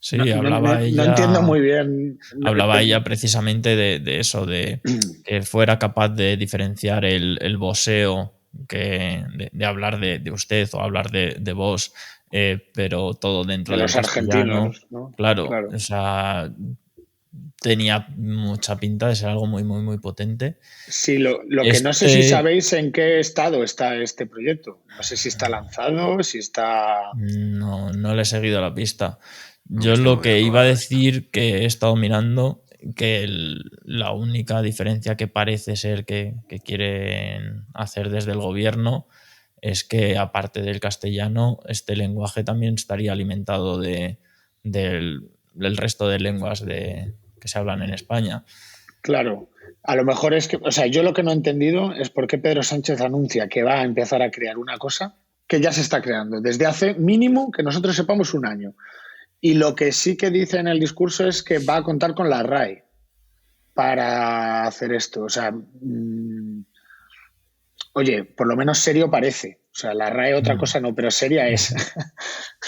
sí, no entiendo muy bien. Hablaba ella precisamente de eso, de que fuera capaz de diferenciar el voseo, de hablar de usted o hablar de vos, pero todo dentro de del los castellano. Argentinos, ¿no? Claro, o sea, tenía mucha pinta de ser algo muy, muy, muy potente. Sí, lo que no sé si sabéis en qué estado está este proyecto. No sé si está lanzado, si está... No le he seguido la pista. Yo lo que iba a decir, que he estado mirando, que la única diferencia que parece ser que quieren hacer desde el gobierno es que, aparte del castellano, este lenguaje también estaría alimentado del resto de lenguas que se hablan en España. Claro, a lo mejor es que, o sea, yo lo que no he entendido es por qué Pedro Sánchez anuncia que va a empezar a crear una cosa que ya se está creando desde hace mínimo, que nosotros sepamos, un año. Y lo que sí que dice en el discurso es que va a contar con la RAE para hacer esto. O sea, oye, por lo menos serio parece. O sea, la RAE otra cosa no, pero seria es.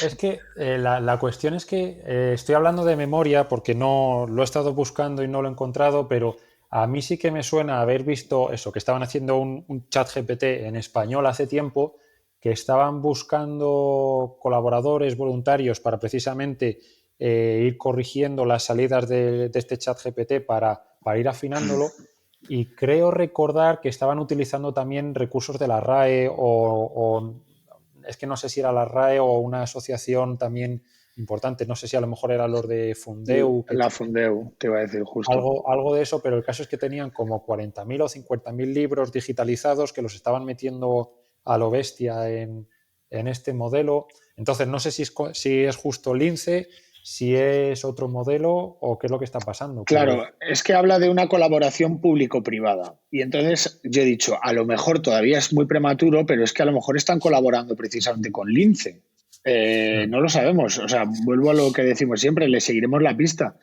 Es que la cuestión es que estoy hablando de memoria porque no lo he estado buscando y no lo he encontrado, pero a mí sí que me suena haber visto eso, que estaban haciendo un chat GPT en español hace tiempo, que estaban buscando colaboradores voluntarios para precisamente ir corrigiendo las salidas de este chat GPT para ir afinándolo. Y creo recordar que estaban utilizando también recursos de la RAE o es que no sé si era la RAE o una asociación también importante, no sé si a lo mejor era los de Fundeu. La Fundeu, te iba a decir justo. Algo de eso, pero el caso es que tenían como 40.000 o 50.000 libros digitalizados que los estaban metiendo a lo bestia en este modelo. Entonces no sé si es justo Lince, si es otro modelo o qué es lo que está pasando. Claro, es que habla de una colaboración público-privada. Y entonces yo he dicho, a lo mejor todavía es muy prematuro, pero es que a lo mejor están colaborando precisamente con Lince. No lo sabemos. O sea, vuelvo a lo que decimos siempre, le seguiremos la pista.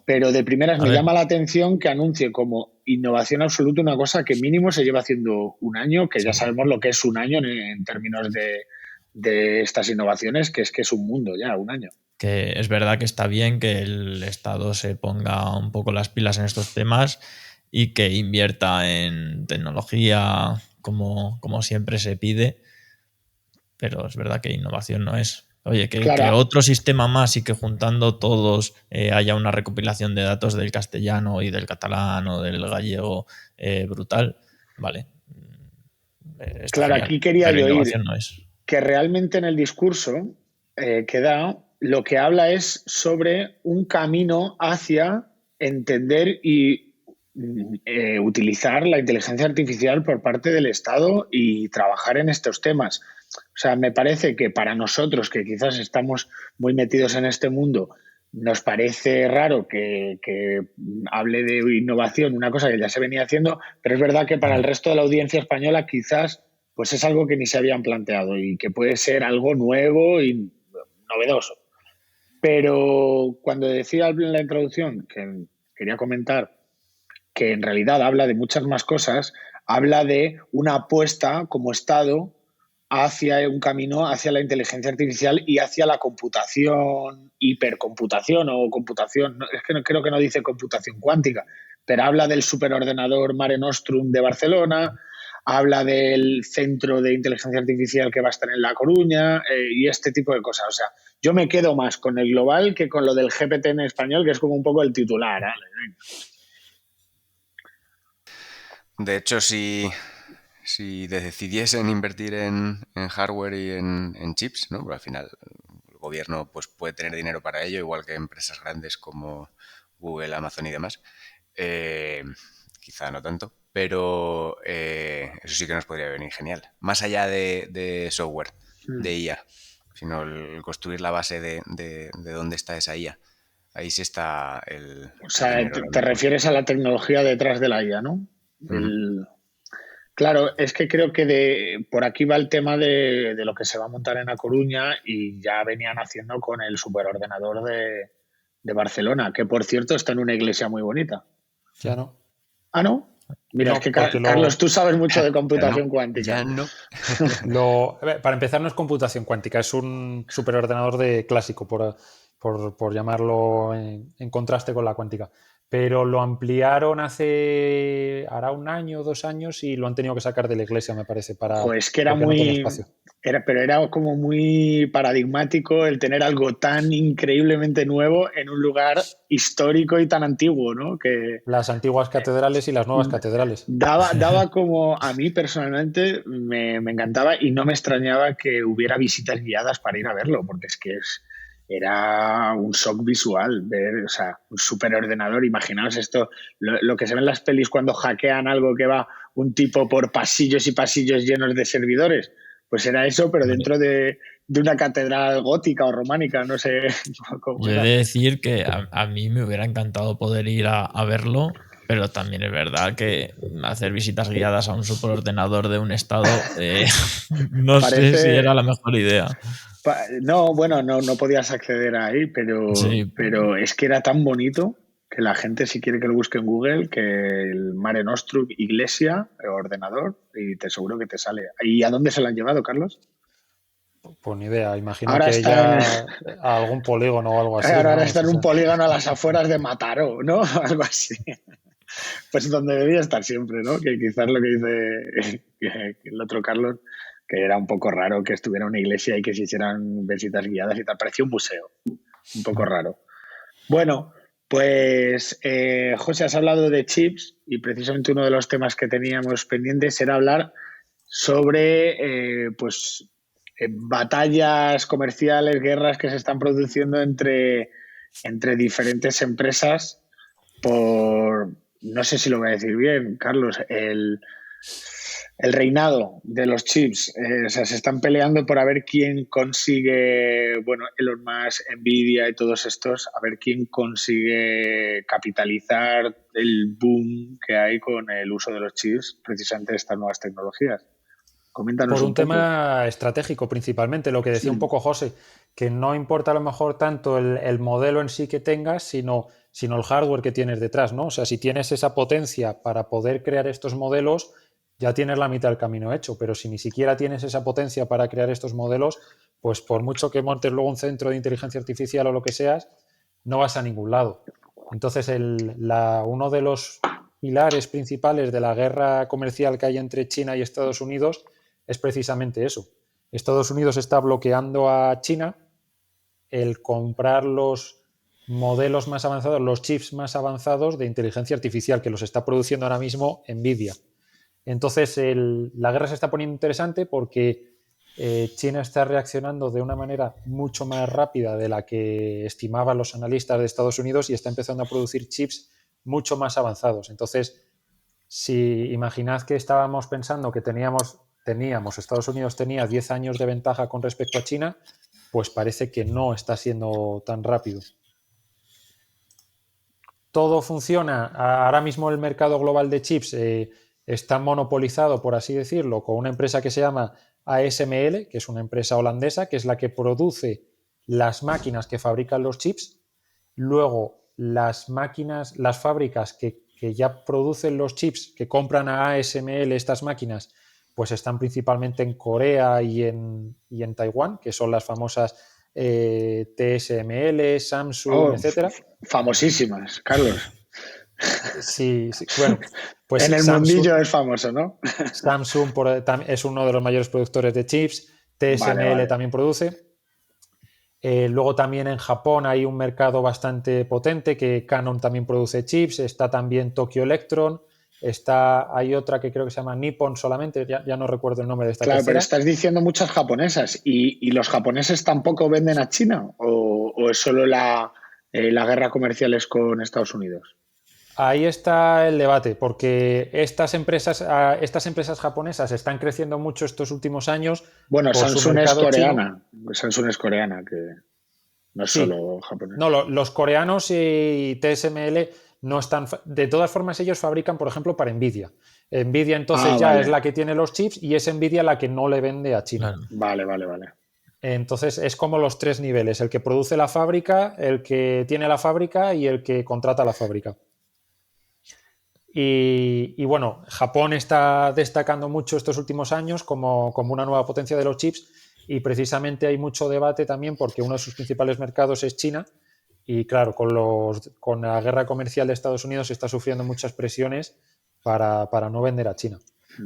Pero de primeras me llama la atención que anuncie como innovación absoluta una cosa que mínimo se lleva haciendo un año, que ya sabemos lo que es un año en términos de estas innovaciones, que es un mundo ya, un año. Que es verdad que está bien que el Estado se ponga un poco las pilas en estos temas y que invierta en tecnología como siempre se pide, pero es verdad que innovación no es. Oye, que otro sistema más y que juntando todos haya una recopilación de datos del castellano y del catalán o del gallego brutal, vale. Claro, genial, aquí quería yo ir no es. Que realmente en el discurso que da, lo que habla es sobre un camino hacia entender y utilizar la inteligencia artificial por parte del Estado y trabajar en estos temas. O sea, me parece que para nosotros, que quizás estamos muy metidos en este mundo, nos parece raro que hable de innovación, una cosa que ya se venía haciendo, pero es verdad que para el resto de la audiencia española quizás pues es algo que ni se habían planteado y que puede ser algo nuevo y novedoso. Pero cuando decía en la introducción que quería comentar que en realidad habla de muchas más cosas, habla de una apuesta como Estado hacia un camino hacia la inteligencia artificial y hacia la computación, hipercomputación o computación, es que creo que no dice computación cuántica, pero habla del superordenador Mare Nostrum de Barcelona, habla del centro de inteligencia artificial que va a estar en La Coruña y este tipo de cosas. O sea, yo me quedo más con el global que con lo del GPT en español, que es como un poco el titular. De hecho, si decidiesen invertir en hardware y en chips, ¿no? Porque al final el gobierno pues, puede tener dinero para ello, igual que empresas grandes como Google, Amazon y demás. Quizá no tanto, pero eso sí que nos podría venir genial. Más allá de software, de IA, sino el construir la base de dónde está esa IA. Ahí sí está el O sea, dinero te realmente. refieres a la tecnología detrás de la IA, ¿no? Uh-huh. Claro, es que creo que por aquí va el tema de lo que se va a montar en A Coruña y ya venían haciendo con el superordenador de Barcelona, que por cierto está en una iglesia muy bonita. Ya no. Ah, ¿no? Mira, es No, que porque Carlos, tú sabes mucho de Ya no, computación cuántica. ya no. a ver, para empezar, no es computación cuántica, es un superordenador de clásico, por llamarlo en contraste con la cuántica. Pero lo ampliaron hará un año o 2 años y lo han tenido que sacar de la iglesia, me parece, Pues que era porque no tenía espacio. pero era como muy paradigmático el tener algo tan increíblemente nuevo en un lugar histórico y tan antiguo, ¿no? Que Las antiguas catedrales y las nuevas catedrales. daba como, a mí personalmente me encantaba y no me extrañaba que hubiera visitas guiadas para ir a verlo, porque es que era un shock visual ver, o sea, un superordenador. Imaginaos esto, lo que se ve en las pelis cuando hackean algo que va un tipo por pasillos y pasillos llenos de servidores. Pues era eso, pero dentro de una catedral gótica o románica, no sé cómo Yo he era. de decir que a mí me hubiera encantado poder ir a verlo, pero también es verdad que hacer visitas guiadas a un superordenador de un estado no sé si Parece, era la mejor idea. No, bueno, no podías acceder ahí, Sí, pero es que era tan bonito que la gente, si quiere que lo busque en Google, que el Mare Nostrum Iglesia, ordenador, y te seguro que te sale. ¿Y a dónde se lo han llevado, Carlos? Pues ni idea, imagino Ahora que está en, ya a algún polígono o algo así, ahora ¿no? O está en un sea, polígono a las afueras de Mataró, ¿no? Algo así. Pues donde debía estar siempre, ¿no? Que quizás lo que dice el otro Carlos, que era un poco raro que estuviera una iglesia y que se hicieran visitas guiadas y tal. Parecía un museo, un poco raro. Bueno, pues José, has hablado de chips y precisamente uno de los temas que teníamos pendientes era hablar sobre batallas comerciales, guerras que se están produciendo entre diferentes empresas por, no sé si lo voy a decir bien, Carlos, el reinado de los chips. O sea, se están peleando por a ver quién consigue, bueno, Elon Musk, Nvidia y todos estos, a ver quién consigue capitalizar el boom que hay con el uso de los chips, precisamente de estas nuevas tecnologías. Coméntanos por un un poco. tema estratégico principalmente, lo que decía un poco José, que no importa a lo mejor tanto el modelo en sí que tengas, sino el hardware que tienes detrás, ¿no? O sea, si tienes esa potencia para poder crear estos modelos, ya tienes la mitad del camino hecho, pero si ni siquiera tienes esa potencia para crear estos modelos, pues por mucho que montes luego un centro de inteligencia artificial o lo que seas, no vas a ningún lado. Entonces, uno de los pilares principales de la guerra comercial que hay entre China y Estados Unidos es precisamente eso. Estados Unidos está bloqueando a China el comprar los modelos más avanzados, los chips más avanzados de inteligencia artificial, que los está produciendo ahora mismo Nvidia. Entonces, la guerra se está poniendo interesante porque China está reaccionando de una manera mucho más rápida de la que estimaban los analistas de Estados Unidos y está empezando a producir chips mucho más avanzados. Entonces, si imaginad que estábamos pensando que Estados Unidos tenía 10 años de ventaja con respecto a China, pues parece que no está siendo tan rápido. Todo funciona. Ahora mismo el mercado global de chips está monopolizado, por así decirlo, con una empresa que se llama ASML, que es una empresa holandesa, que es la que produce las máquinas que fabrican los chips. Luego, las fábricas que ya producen los chips, que compran a ASML estas máquinas, pues están principalmente en Corea y en Taiwán, que son las famosas TSML, Samsung, Oh, etcétera. famosísimas, Carlos. Sí, sí. Bueno, pues En el Samsung, mundillo es famoso, ¿no? Samsung es uno de los mayores productores de chips, Vale, TSML vale. también produce. Luego también en Japón hay un mercado bastante potente que Canon también produce chips, está también Tokyo Electron, hay otra que creo que se llama Nippon solamente, ya no recuerdo el nombre de esta Claro, pero tercera. estás diciendo muchas japonesas. ¿Y los japoneses tampoco venden a China? ¿O es solo la guerra comercial es con Estados Unidos? Ahí está el debate, porque estas empresas japonesas están creciendo mucho estos últimos años Bueno, por su Samsung es mercado chino. coreana. Samsung es coreana, que no es Sí, solo japonés. no, los coreanos y TSML no están. De todas formas, ellos fabrican, por ejemplo, para Nvidia. Nvidia Ah, entonces ya es vale. la que tiene los chips y es Nvidia la que no le vende a China. Claro. Vale, vale, vale. Entonces es como los tres niveles: el que produce la fábrica, el que tiene la fábrica y el que contrata la fábrica. Y bueno, Japón está destacando mucho estos últimos años como una nueva potencia de los chips y precisamente hay mucho debate también porque uno de sus principales mercados es China y claro, con la guerra comercial de Estados Unidos está sufriendo muchas presiones para no vender a China.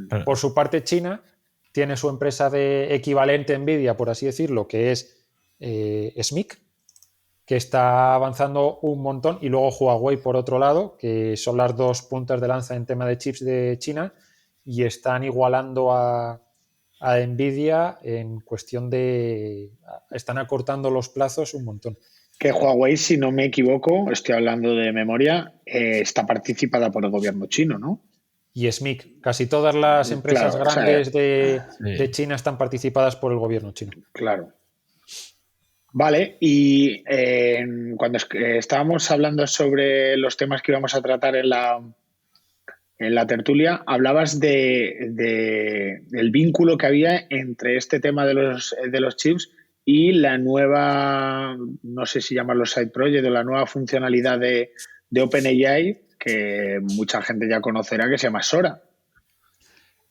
Claro. Por su parte, China tiene su empresa de equivalente Nvidia, por así decirlo, que es SMIC, que está avanzando un montón, y luego Huawei por otro lado, que son las dos puntas de lanza en tema de chips de China y están igualando a Nvidia en cuestión de... están acortando los plazos un montón. Que Huawei, si no me equivoco, estoy hablando de memoria, está participada por el gobierno chino, ¿no? Y SMIC, casi todas las empresas Claro, o sea, grandes de Sí. China están participadas por el gobierno chino. claro. Vale, y cuando estábamos hablando sobre los temas que íbamos a tratar en la tertulia, hablabas del vínculo que había entre este tema de los chips y la nueva, no sé si llamarlo side project o la nueva funcionalidad de OpenAI, que mucha gente ya conocerá, que se llama Sora.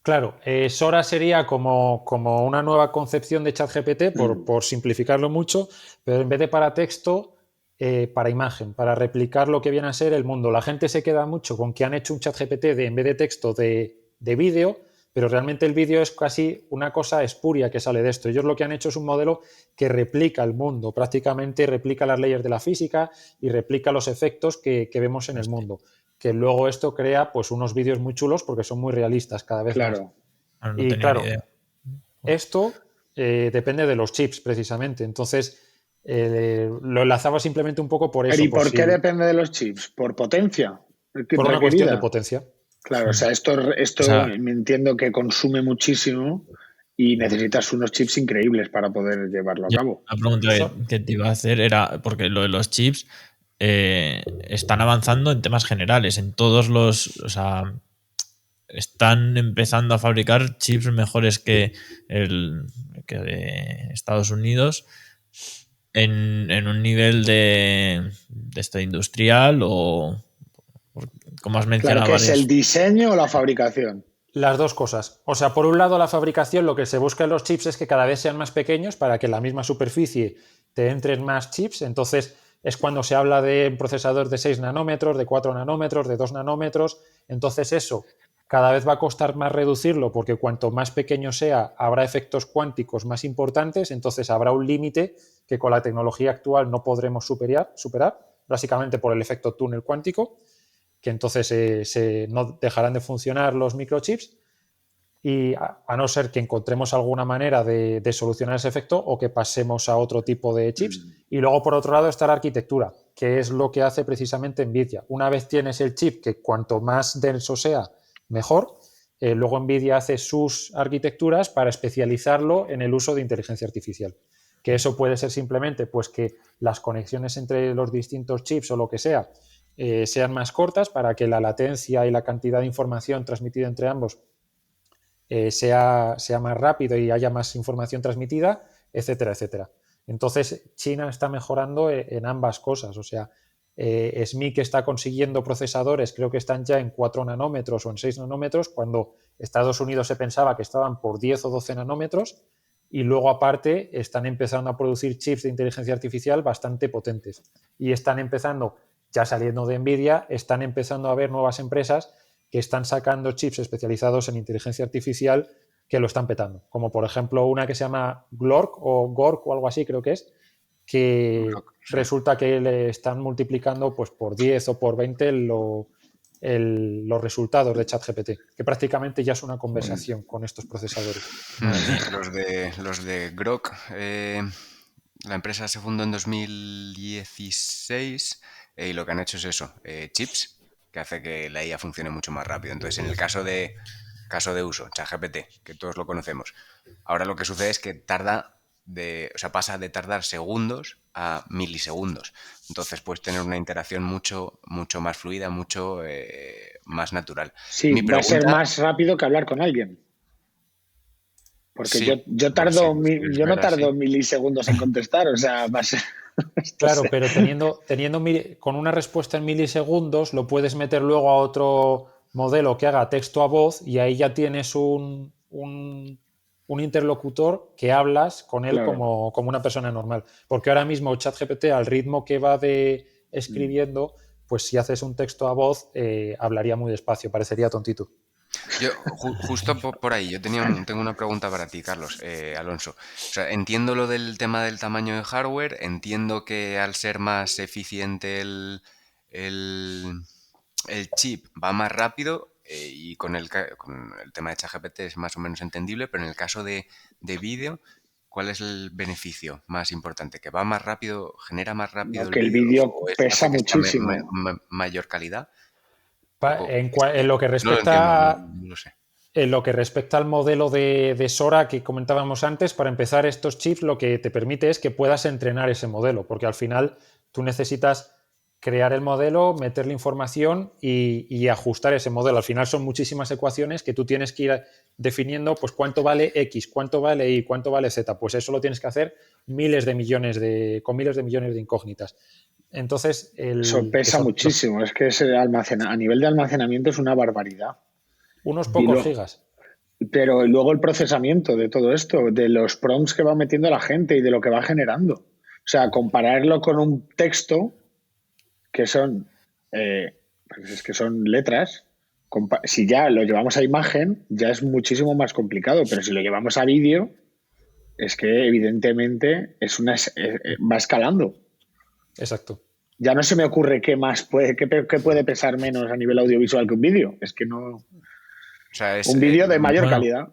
Claro, Sora sería como una nueva concepción de ChatGPT, por simplificarlo mucho, pero en vez de para texto, para imagen, para replicar lo que viene a ser el mundo. La gente se queda mucho con que han hecho un ChatGPT en vez de texto de vídeo, pero realmente el vídeo es casi una cosa espuria que sale de esto. Ellos lo que han hecho es un modelo que replica el mundo, prácticamente replica las leyes de la física y replica los efectos que vemos en el mundo, que luego esto crea pues unos vídeos muy chulos porque son muy realistas cada vez más. Claro. Claro, no Y tenía ni claro, idea. esto depende de los chips precisamente. Entonces, lo enlazaba simplemente un poco por Pero eso, ¿y por qué depende de los chips? ¿Por potencia por una cuestión de requerida? potencia. Claro, o sea, O esto sea, me entiendo que consume muchísimo y necesitas unos chips increíbles para poder llevarlo a yo cabo. la pregunta que te iba a hacer era, porque lo de los chips están avanzando en temas generales, en todos los, o sea, están empezando a fabricar chips mejores que de Estados Unidos en un nivel de esto industrial o, como has Claro, mencionado que es el varias. diseño o la fabricación. Las dos cosas. O sea, por un lado, la fabricación, lo que se busca en los chips es que cada vez sean más pequeños para que en la misma superficie te entren más chips. Entonces, es cuando se habla de un procesador de 6 nanómetros, de 4 nanómetros, de 2 nanómetros. Entonces, eso cada vez va a costar más reducirlo porque cuanto más pequeño sea, habrá efectos cuánticos más importantes. Entonces, habrá un límite que con la tecnología actual no podremos superar, básicamente por el efecto túnel cuántico, que entonces no dejarán de funcionar los microchips y a no ser que encontremos alguna manera de solucionar ese efecto o que pasemos a otro tipo de chips. Y luego, por otro lado, está la arquitectura, que es lo que hace precisamente Nvidia. Una vez tienes el chip, que cuanto más denso sea, mejor, luego Nvidia hace sus arquitecturas para especializarlo en el uso de inteligencia artificial. Que eso puede ser simplemente pues que las conexiones entre los distintos chips o lo que sea sean más cortas para que la latencia y la cantidad de información transmitida entre ambos sea más rápido y haya más información transmitida, etcétera, etcétera. Entonces, China está mejorando en ambas cosas. O sea, SMIC está consiguiendo procesadores, creo que están ya en 4 nanómetros o en 6 nanómetros, cuando Estados Unidos se pensaba que estaban por 10 o 12 nanómetros, y luego aparte están empezando a producir chips de inteligencia artificial bastante potentes. Y están empezando ya saliendo de Nvidia, están empezando a haber nuevas empresas que están sacando chips especializados en inteligencia artificial que lo están petando. Como por ejemplo una que se llama Glork o algo así, creo que es, que resulta que le están multiplicando pues por 10 o por 20 los resultados de ChatGPT, que prácticamente ya es una conversación con estos procesadores. Los de Grok, la empresa se fundó en 2016 y lo que han hecho es eso, chips, que hace que la IA funcione mucho más rápido. Entonces, en el caso de uso, ChatGPT, que todos lo conocemos, ahora lo que sucede es que pasa de tardar segundos a milisegundos. Entonces puedes tener una interacción mucho más fluida, mucho más natural. Sí, va a ser más rápido que hablar con alguien. Porque sí, yo no tardo milisegundos en contestar, o sea, va a ser... Claro, pero con una respuesta en milisegundos lo puedes meter luego a otro modelo que haga texto a voz y ahí ya tienes un interlocutor que hablas con él como una persona normal. Porque ahora mismo ChatGPT, al ritmo que va escribiendo, pues si haces un texto a voz, hablaría muy despacio, parecería tontito. Yo, justo por ahí, tengo una pregunta para ti, Carlos, Alonso. O sea, entiendo lo del tema del tamaño de hardware, entiendo que al ser más eficiente el chip va más rápido y con el tema de ChatGPT es más o menos entendible, pero en el caso de vídeo, ¿cuál es el beneficio más importante? ¿Que va más rápido, genera más rápido que el vídeo pesa muchísimo? ¿Mayor calidad? En lo que respecta no lo sé. En lo que respecta al modelo de Sora que comentábamos antes, para empezar, estos chips lo que te permite es que puedas entrenar ese modelo, porque al final tú necesitas crear el modelo, meterle información y ajustar ese modelo. Al final son muchísimas ecuaciones que tú tienes que ir definiendo, pues cuánto vale X, cuánto vale Y, cuánto vale Z. Pues eso lo tienes que hacer con miles de millones de incógnitas. Entonces, eso pesa muchísimo. Es que a nivel de almacenamiento es una barbaridad. Unos pocos gigas. Pero luego el procesamiento de todo esto, de los prompts que va metiendo la gente y de lo que va generando. O sea, compararlo con un texto que son, pues es que son letras. Si ya lo llevamos a imagen, ya es muchísimo más complicado. Pero si lo llevamos a vídeo, es que evidentemente va escalando. Exacto. Ya no se me ocurre qué puede pesar menos a nivel audiovisual que un vídeo. Es que no... O sea, un vídeo de mayor calidad.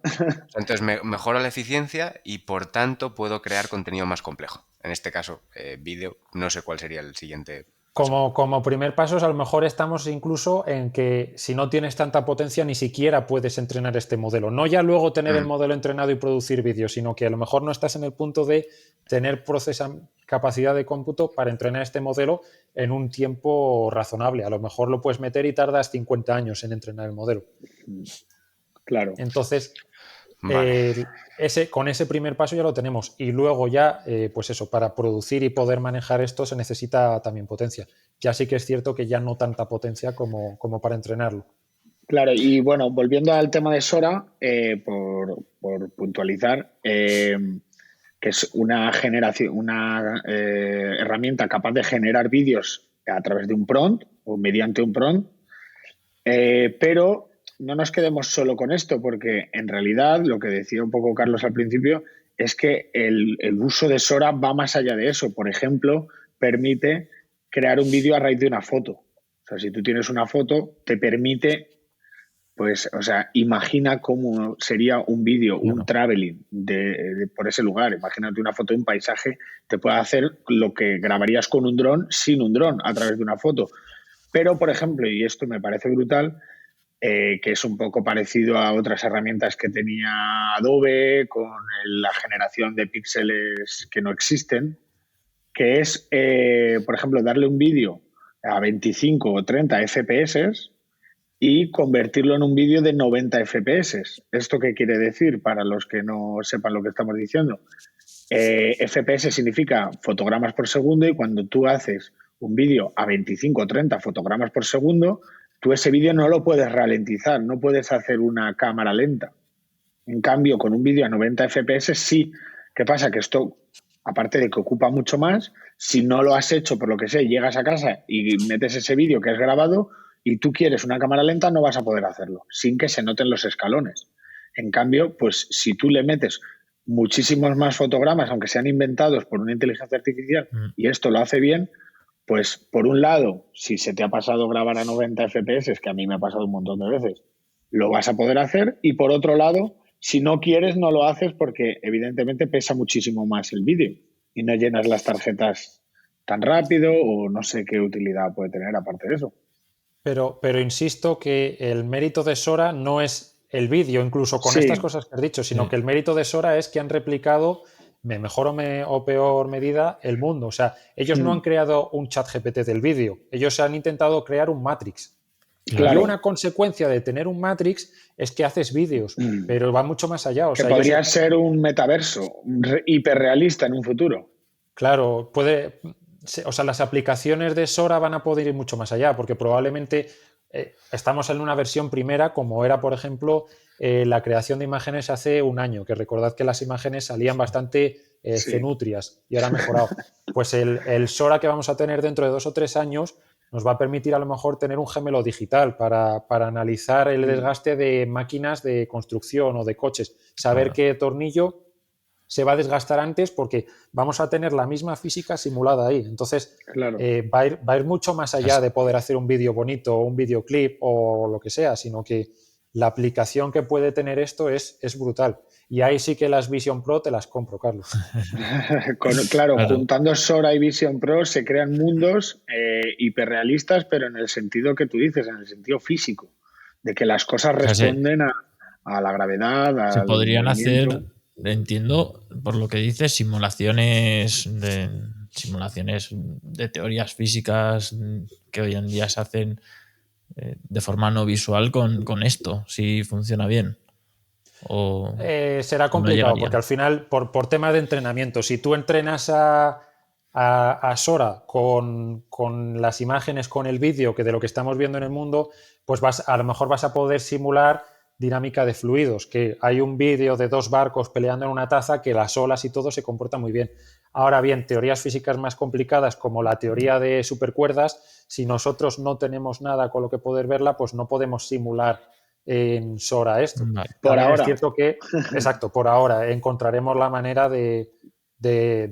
Entonces mejora la eficiencia y por tanto puedo crear contenido más complejo. En este caso, vídeo, no sé cuál sería el siguiente paso. Como primer paso, a lo mejor estamos incluso en que si no tienes tanta potencia ni siquiera puedes entrenar este modelo. No ya luego tener el modelo entrenado y producir vídeos, sino que a lo mejor no estás en el punto de tener capacidad de cómputo para entrenar este modelo en un tiempo razonable. A lo mejor lo puedes meter y tardas 50 años en entrenar el modelo. Claro. Entonces, con ese primer paso ya lo tenemos. Y luego ya, pues eso, para producir y poder manejar esto se necesita también potencia. Ya sí que es cierto que ya no tanta potencia como para entrenarlo. Claro, y bueno, volviendo al tema de Sora, por puntualizar, que es una herramienta capaz de generar vídeos a través de un prompt o mediante un prompt, pero no nos quedemos solo con esto, porque en realidad lo que decía un poco Carlos al principio es que el uso de Sora va más allá de eso. Por ejemplo, permite crear un vídeo a raíz de una foto. O sea, si tú tienes una foto, te permite, pues, o sea, imagina cómo sería un vídeo, un traveling por ese lugar. Imagínate una foto de un paisaje, te puede hacer lo que grabarías con un dron sin un dron a través de una foto. Pero, por ejemplo, y esto me parece brutal, que es un poco parecido a otras herramientas que tenía Adobe con la generación de píxeles que no existen, que es, por ejemplo, darle un vídeo a 25 o 30 FPS y convertirlo en un vídeo de 90 FPS. ¿Esto qué quiere decir para los que no sepan lo que estamos diciendo? FPS significa fotogramas por segundo y cuando tú haces un vídeo a 25 o 30 fotogramas por segundo, tú ese vídeo no lo puedes ralentizar, no puedes hacer una cámara lenta. En cambio, con un vídeo a 90 FPS sí. ¿Qué pasa? Que esto aparte de que ocupa mucho más, si no lo has hecho por lo que sé, llegas a casa y metes ese vídeo que has grabado y tú quieres una cámara lenta, no vas a poder hacerlo, sin que se noten los escalones. En cambio, pues si tú le metes muchísimos más fotogramas, aunque sean inventados por una inteligencia artificial, y esto lo hace bien, pues por un lado, si se te ha pasado grabar a 90 FPS, que a mí me ha pasado un montón de veces, lo vas a poder hacer, y por otro lado, si no quieres, no lo haces porque evidentemente pesa muchísimo más el vídeo y no llenas las tarjetas tan rápido o no sé qué utilidad puede tener aparte de eso. Pero insisto que el mérito de Sora no es el vídeo, incluso con estas cosas que has dicho, sino que el mérito de Sora es que han replicado, de mejor o peor medida, el mundo. O sea, ellos no han creado un chat GPT del vídeo, ellos han intentado crear un Matrix. Claro. Y una consecuencia de tener un Matrix es que haces vídeos, pero va mucho más allá. O que sea, podría ser un metaverso hiperrealista en un futuro. Claro, puede. O sea, las aplicaciones de Sora van a poder ir mucho más allá, porque probablemente estamos en una versión primera, como era, por ejemplo, la creación de imágenes hace un año, que recordad que las imágenes salían bastante cenutrias y ahora ha mejorado. Pues el Sora que vamos a tener dentro de 2 o 3 años nos va a permitir a lo mejor tener un gemelo digital para analizar el desgaste de máquinas de construcción o de coches, saber qué tornillo se va a desgastar antes porque vamos a tener la misma física simulada ahí. Entonces, va a ir mucho más allá de poder hacer un vídeo bonito o un videoclip o lo que sea, sino que la aplicación que puede tener esto es brutal. Y ahí sí que las Vision Pro te las compro, Carlos. Claro, juntando Sora y Vision Pro se crean mundos hiperrealistas, pero en el sentido que tú dices, en el sentido físico, de que las cosas responden a la gravedad, se podrían movimiento. hacer, entiendo, por lo que dices, simulaciones de teorías físicas que hoy en día se hacen de forma no visual con esto, si funciona bien. O será complicado, porque al final, por tema de entrenamiento, si tú entrenas a Sora con las imágenes, con el vídeo, que de lo que estamos viendo en el mundo, pues a lo mejor vas a poder simular dinámica de fluidos, que hay un vídeo de 2 barcos peleando en una taza que las olas y todo se comporta muy bien. Ahora bien, teorías físicas más complicadas como la teoría de supercuerdas, si nosotros no tenemos nada con lo que poder verla, pues no podemos simular en Sora esto. Vale. Por ahora. Es cierto que, exacto, por ahora encontraremos la manera de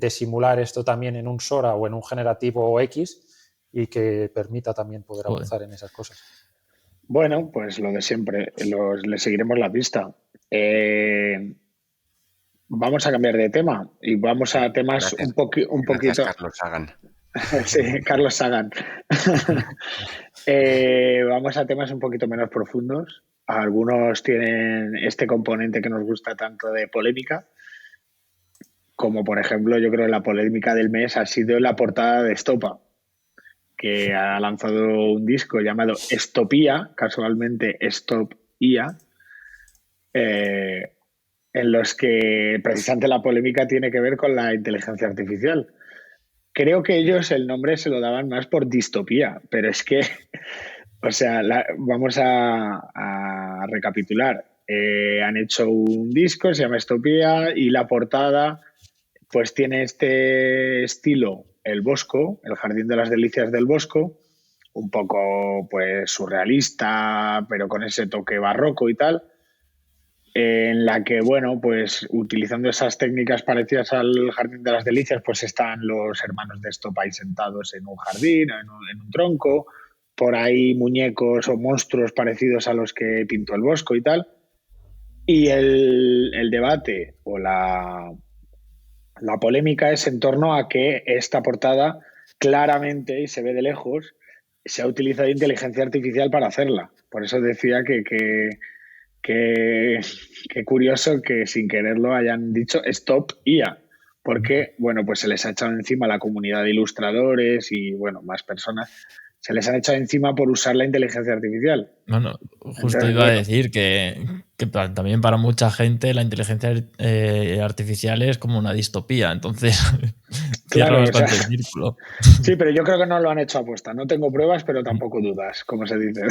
simular esto también en un Sora o en un generativo X y que permita también poder avanzar en esas cosas. Bueno, pues lo de siempre, le seguiremos la pista. Vamos a cambiar de tema y vamos a temas un poquito... Carlos Sagan. Sí, Carlos Sagan. Vamos a temas un poquito menos profundos. Algunos tienen este componente que nos gusta tanto de polémica, como por ejemplo, yo creo que la polémica del mes ha sido la portada de Estopa, que ha lanzado un disco llamado Estopía, casualmente Stopia, en los que precisamente la polémica tiene que ver con la inteligencia artificial. Creo que ellos el nombre se lo daban más por distopía, pero es que, o sea, vamos a recapitular. Han hecho un disco, se llama Estopía, y la portada pues tiene este estilo, el Bosco, el Jardín de las Delicias del Bosco, un poco pues surrealista, pero con ese toque barroco y tal, en la que, bueno, pues utilizando esas técnicas parecidas al Jardín de las Delicias, pues están los hermanos de Estopa ahí sentados en un jardín, en un tronco, por ahí muñecos o monstruos parecidos a los que pintó el Bosco y tal. Y el debate o la polémica es en torno a que esta portada claramente, y se ve de lejos, se ha utilizado inteligencia artificial para hacerla. Por eso decía que curioso que sin quererlo hayan dicho stop IA, porque, bueno, pues se les ha echado encima a la comunidad de ilustradores y, bueno, más personas, se les ha echado encima por usar la inteligencia artificial. Bueno, justo iba a decir que que también para mucha gente la inteligencia artificial es como una distopía, entonces cierra Claro, o sea, bastante el círculo. sí, pero yo creo que no lo han hecho aposta. No tengo pruebas, pero tampoco dudas, como se dice.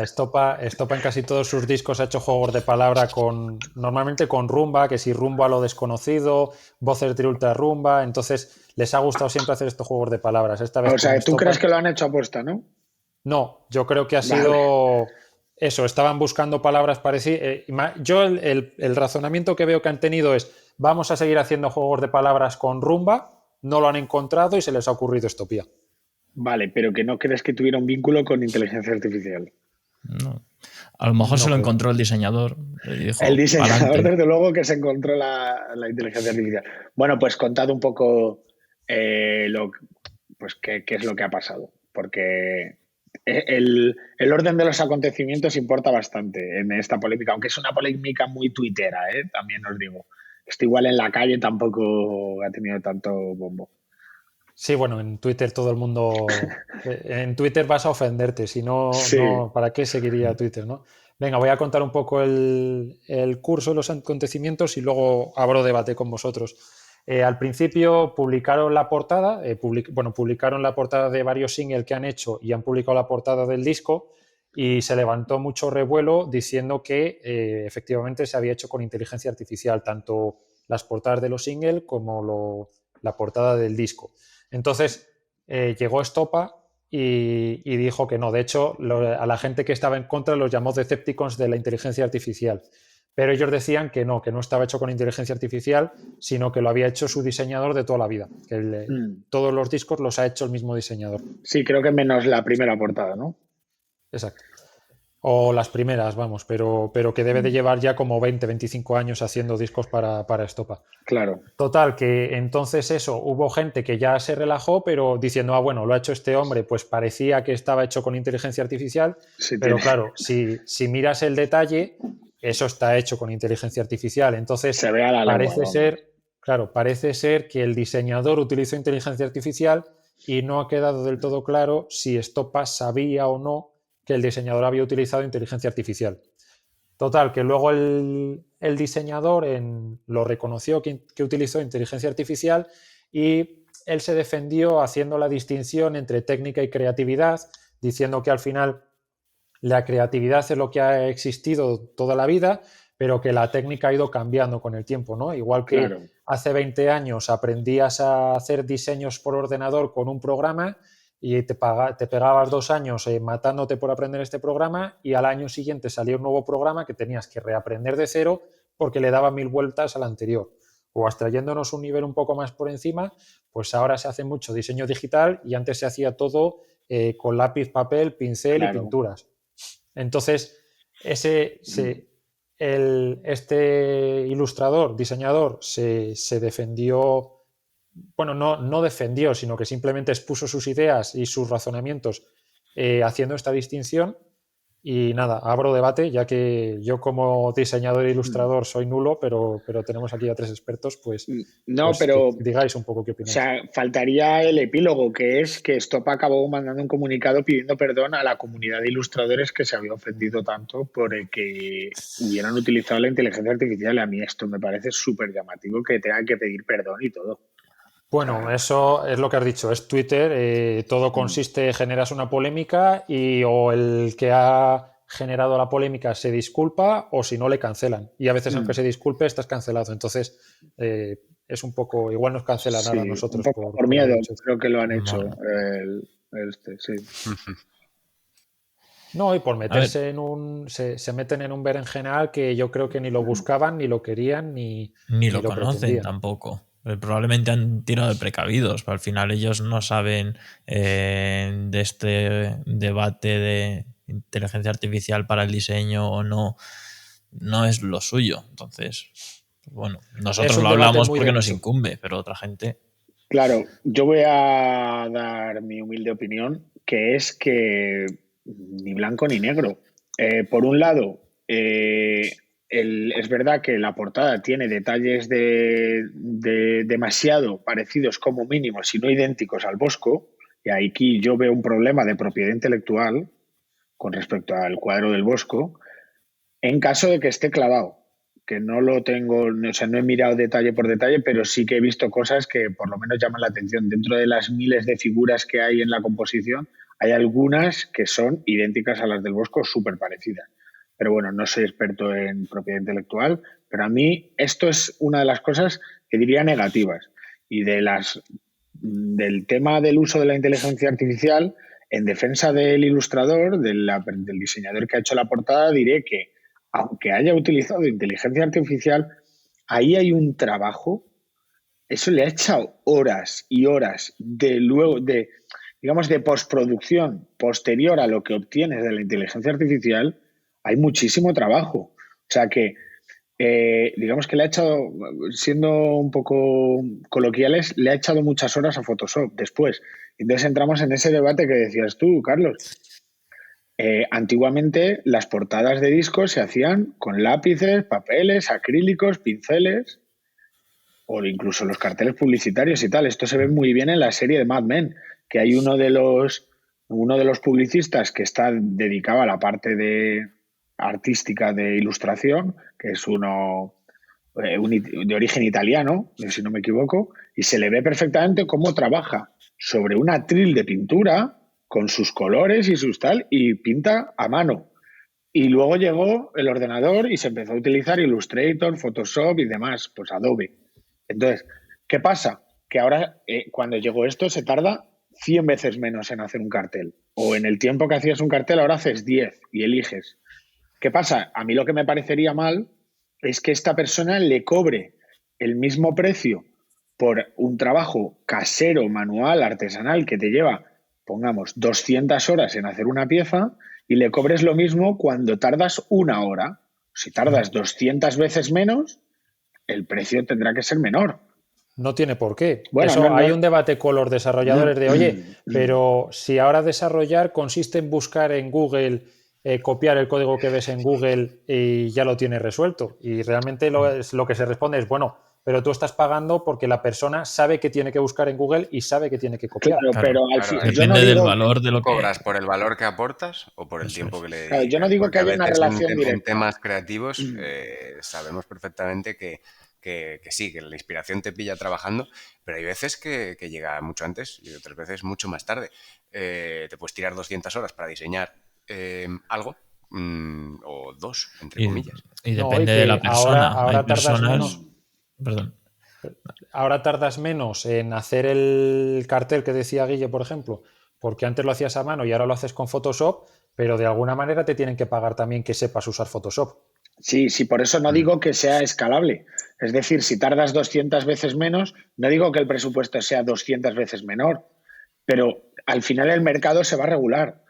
Estopa en casi todos sus discos ha hecho juegos de palabra normalmente con rumba, que si rumbo a lo desconocido, voces de ultra rumba, entonces les ha gustado siempre hacer estos juegos de palabras. Esta vez O con sea, ¿tú crees Estopa, que lo han hecho aposta, no? no, yo creo que ha Vale. sido eso, estaban buscando palabras parecidas. Yo el razonamiento que veo que han tenido es, vamos a seguir haciendo juegos de palabras con rumba, no lo han encontrado y se les ha ocurrido Estopía. Vale, pero que no crees que tuviera un vínculo con inteligencia artificial. No. A lo mejor No se lo creo. encontró el diseñador. Y dijo, El diseñador, "Pa'lante". desde luego, que se encontró la inteligencia artificial. Bueno, pues contad un poco pues qué es lo que ha pasado. Porque el orden de los acontecimientos importa bastante en esta polémica, aunque es una polémica muy tuitera, también os digo. Esto igual en la calle tampoco ha tenido tanto bombo. Sí, bueno, en Twitter todo el mundo. En Twitter vas a ofenderte, si no, Sí, ¿para qué seguiría Twitter, no? Venga, voy a contar un poco el curso de los acontecimientos y luego abro debate con vosotros. Al principio publicaron la portada, publicaron la portada de varios singles que han hecho y han publicado la portada del disco y se levantó mucho revuelo diciendo que efectivamente se había hecho con inteligencia artificial, tanto las portadas de los singles como la portada del disco. Entonces llegó Estopa y dijo que no. De hecho, a la gente que estaba en contra los llamó Decepticons de la inteligencia artificial. Pero ellos decían que no estaba hecho con inteligencia artificial, sino que lo había hecho su diseñador de toda la vida. Que todos los discos los ha hecho el mismo diseñador. sí, creo que menos la primera portada, ¿no? Exacto. O las primeras, vamos, pero que debe de llevar ya como 20, 25 años haciendo discos para Estopa. Claro. Total, que entonces eso, hubo gente que ya se relajó, pero diciendo, bueno, lo ha hecho este hombre, pues parecía que estaba hecho con inteligencia artificial, Sí, pero tiene. claro, si miras el detalle, eso está hecho con inteligencia artificial. Entonces, Se ve a la legua, parece vamos. ser, claro, parece ser que el diseñador utilizó inteligencia artificial y no ha quedado del todo claro si Estopa sabía o no que el diseñador había utilizado inteligencia artificial. Total, que luego el diseñador lo reconoció que utilizó inteligencia artificial y él se defendió haciendo la distinción entre técnica y creatividad, diciendo que al final la creatividad es lo que ha existido toda la vida, pero que la técnica ha ido cambiando con el tiempo, ¿no? Igual que Claro. hace 20 años aprendías a hacer diseños por ordenador con un programa y te pegabas 2 años matándote por aprender este programa y al año siguiente salía un nuevo programa que tenías que reaprender de cero porque le daba 1000 vueltas al anterior. O abstrayéndonos un nivel un poco más por encima, pues ahora se hace mucho diseño digital y antes se hacía todo con lápiz, papel, pincel y Claro. pinturas. Entonces, este ilustrador, diseñador, se defendió, bueno, no defendió, sino que simplemente expuso sus ideas y sus razonamientos haciendo esta distinción. Y nada, abro debate, ya que yo como diseñador e ilustrador soy nulo, pero tenemos aquí a 3 expertos, No, pues que pero, digáis un poco qué o opináis. sea, faltaría el epílogo, que es que Stopa acabó mandando un comunicado pidiendo perdón a la comunidad de ilustradores que se había ofendido tanto por el que hubieran utilizado la inteligencia artificial. A mí esto me parece súper llamativo, que tengan que pedir perdón y todo. Bueno, eso es lo que has dicho, es Twitter, todo consiste, generas una polémica y o el que ha generado la polémica se disculpa o si no le cancelan. Y a veces aunque se disculpe estás cancelado. Entonces es un poco, igual nos cancelan ahora a Sí, un nosotros poco por por miedo, haber hecho esto. creo que lo han hecho. Bueno, Sí. No, y por a ver, meterse se meten en un berenjenal que yo creo que ni lo buscaban, ni lo querían, ni ni lo lo conocen pretendían. tampoco. Probablemente han tirado de precavidos, pero al final ellos no saben de este debate de inteligencia artificial para el diseño o no, no es lo suyo. Entonces, bueno, Es nosotros un lo debate hablamos muy de porque nos nicho. incumbe, pero otra gente. Claro, yo voy a dar mi humilde opinión, que es que ni blanco ni negro. Por un lado, es verdad que la portada tiene detalles de demasiado parecidos como mínimo, si no idénticos al Bosco, y aquí yo veo un problema de propiedad intelectual con respecto al cuadro del Bosco, En caso de que esté clavado, que no lo tengo, o sea, no he mirado detalle por detalle, pero sí que he visto cosas que por lo menos llaman la atención. Dentro de las miles de figuras que hay en la composición, hay algunas que son idénticas a las del Bosco, súper parecidas. Pero bueno, no soy experto en propiedad intelectual, pero a mí esto es una de las cosas que diría negativas. Y del tema del uso de la inteligencia artificial, en defensa del ilustrador, del diseñador que ha hecho la portada, diré que aunque haya utilizado inteligencia artificial, ahí hay un trabajo, eso le ha echado horas y horas digamos, de postproducción posterior a lo que obtienes de la inteligencia artificial, hay muchísimo trabajo. O sea que, digamos que le ha echado, siendo un poco coloquiales, le ha echado muchas horas a Photoshop después. Entonces entramos en ese debate que decías tú, Carlos. Antiguamente las portadas de discos se hacían con lápices, papeles, acrílicos, pinceles o incluso los carteles publicitarios y tal. Esto se ve muy bien en la serie de Mad Men, que hay uno de los publicistas que está dedicado a la parte artística de ilustración, que es uno de origen italiano, si no me equivoco, y se le ve perfectamente cómo trabaja sobre un atril de pintura con sus colores y sus tal, y pinta a mano. Y luego llegó el ordenador y se empezó a utilizar Illustrator, Photoshop y demás, pues Adobe. Entonces, ¿qué pasa? Que ahora, cuando llegó esto, se tarda 100 veces menos en hacer un cartel. O en el tiempo que hacías un cartel, ahora haces 10 y eliges. ¿Qué pasa? A mí lo que me parecería mal es que esta persona le cobre el mismo precio por un trabajo casero, manual, artesanal, que te lleva, pongamos, 200 horas en hacer una pieza y le cobres lo mismo cuando tardas 1 hora. Si tardas 200 veces menos, el precio tendrá que ser menor. No tiene por qué. Bueno, Eso, no. hay un debate con los desarrolladores de, oye, pero si ahora desarrollar consiste en buscar en Google, copiar el código que ves en Google y ya lo tienes resuelto. Y realmente lo que se responde es, bueno, pero tú estás pagando porque la persona sabe que tiene que buscar en Google y sabe que tiene que copiar. Claro, pero depende del valor de lo que ¿Cobras por el valor que aportas o por el tiempo que le dedicas? Claro, yo no digo porque que haya una relación en directa. temas creativos sabemos perfectamente que sí, que la inspiración te pilla trabajando, pero hay veces que llega mucho antes y otras veces mucho más tarde. Te puedes tirar 200 horas para diseñar algo o 2, entre comillas. Y depende de la persona. Ahora hay tardas personas... menos. Perdón. Ahora tardas menos en hacer el cartel que decía Guille, por ejemplo, porque antes lo hacías a mano y ahora lo haces con Photoshop, pero de alguna manera te tienen que pagar también que sepas usar Photoshop. Sí, por eso no digo que sea escalable. Es decir, si tardas 200 veces menos, no digo que el presupuesto sea 200 veces menor, pero al final el mercado se va a regular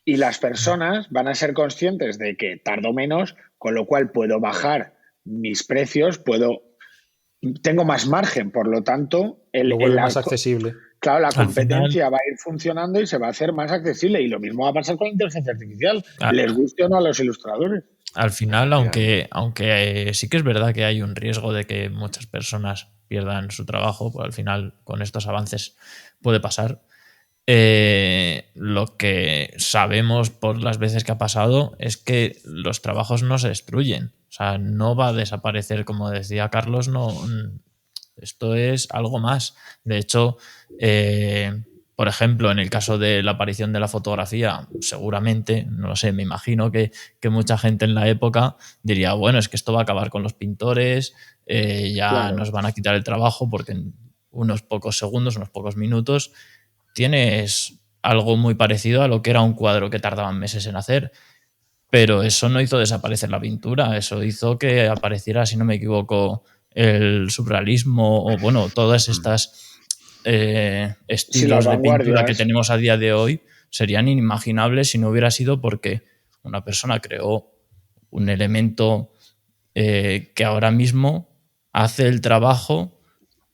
y las personas van a ser conscientes de que tardo menos, con lo cual puedo bajar mis precios, tengo más margen, por lo tanto, Lo vuelve más accesible. Claro, la competencia va a ir funcionando y se va a hacer más accesible. Y lo mismo va a pasar con la inteligencia artificial, les guste o no a los ilustradores. Al final, aunque sí que es verdad que hay un riesgo de que muchas personas pierdan su trabajo, pues al final con estos avances puede pasar. Lo que sabemos por las veces que ha pasado es que los trabajos no se destruyen. O sea, no va a desaparecer, como decía Carlos, no. Esto es algo más. De hecho, por ejemplo, en el caso de la aparición de la fotografía, seguramente, no lo sé, me imagino que mucha gente en la época diría, bueno, es que esto va a acabar con los pintores, ya nos van a quitar el trabajo porque en unos pocos segundos, unos pocos minutos, tienes algo muy parecido a lo que era un cuadro que tardaban meses en hacer. Pero eso no hizo desaparecer la pintura, eso hizo que apareciera, si no me equivoco, el surrealismo o, bueno, todas estas estilos de pintura que tenemos a día de hoy serían inimaginables si no hubiera sido porque una persona creó un elemento que ahora mismo hace el trabajo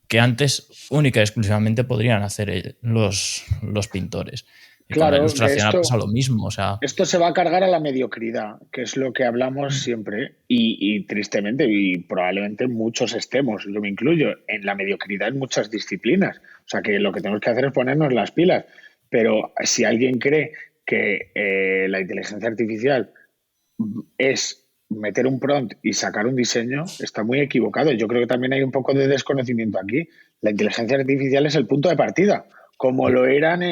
que antes única y exclusivamente podrían hacer los pintores. Y claro, con la ilustración pasa lo mismo. O sea, esto se va a cargar a la mediocridad, que es lo que hablamos siempre, y tristemente, y probablemente muchos estemos, yo me incluyo, en la mediocridad en muchas disciplinas. O sea que lo que tenemos que hacer es ponernos las pilas. Pero si alguien cree que la inteligencia artificial es meter un prompt y sacar un diseño está muy equivocado. Yo creo que también hay un poco de desconocimiento aquí. La inteligencia artificial es el punto de partida, como lo eran,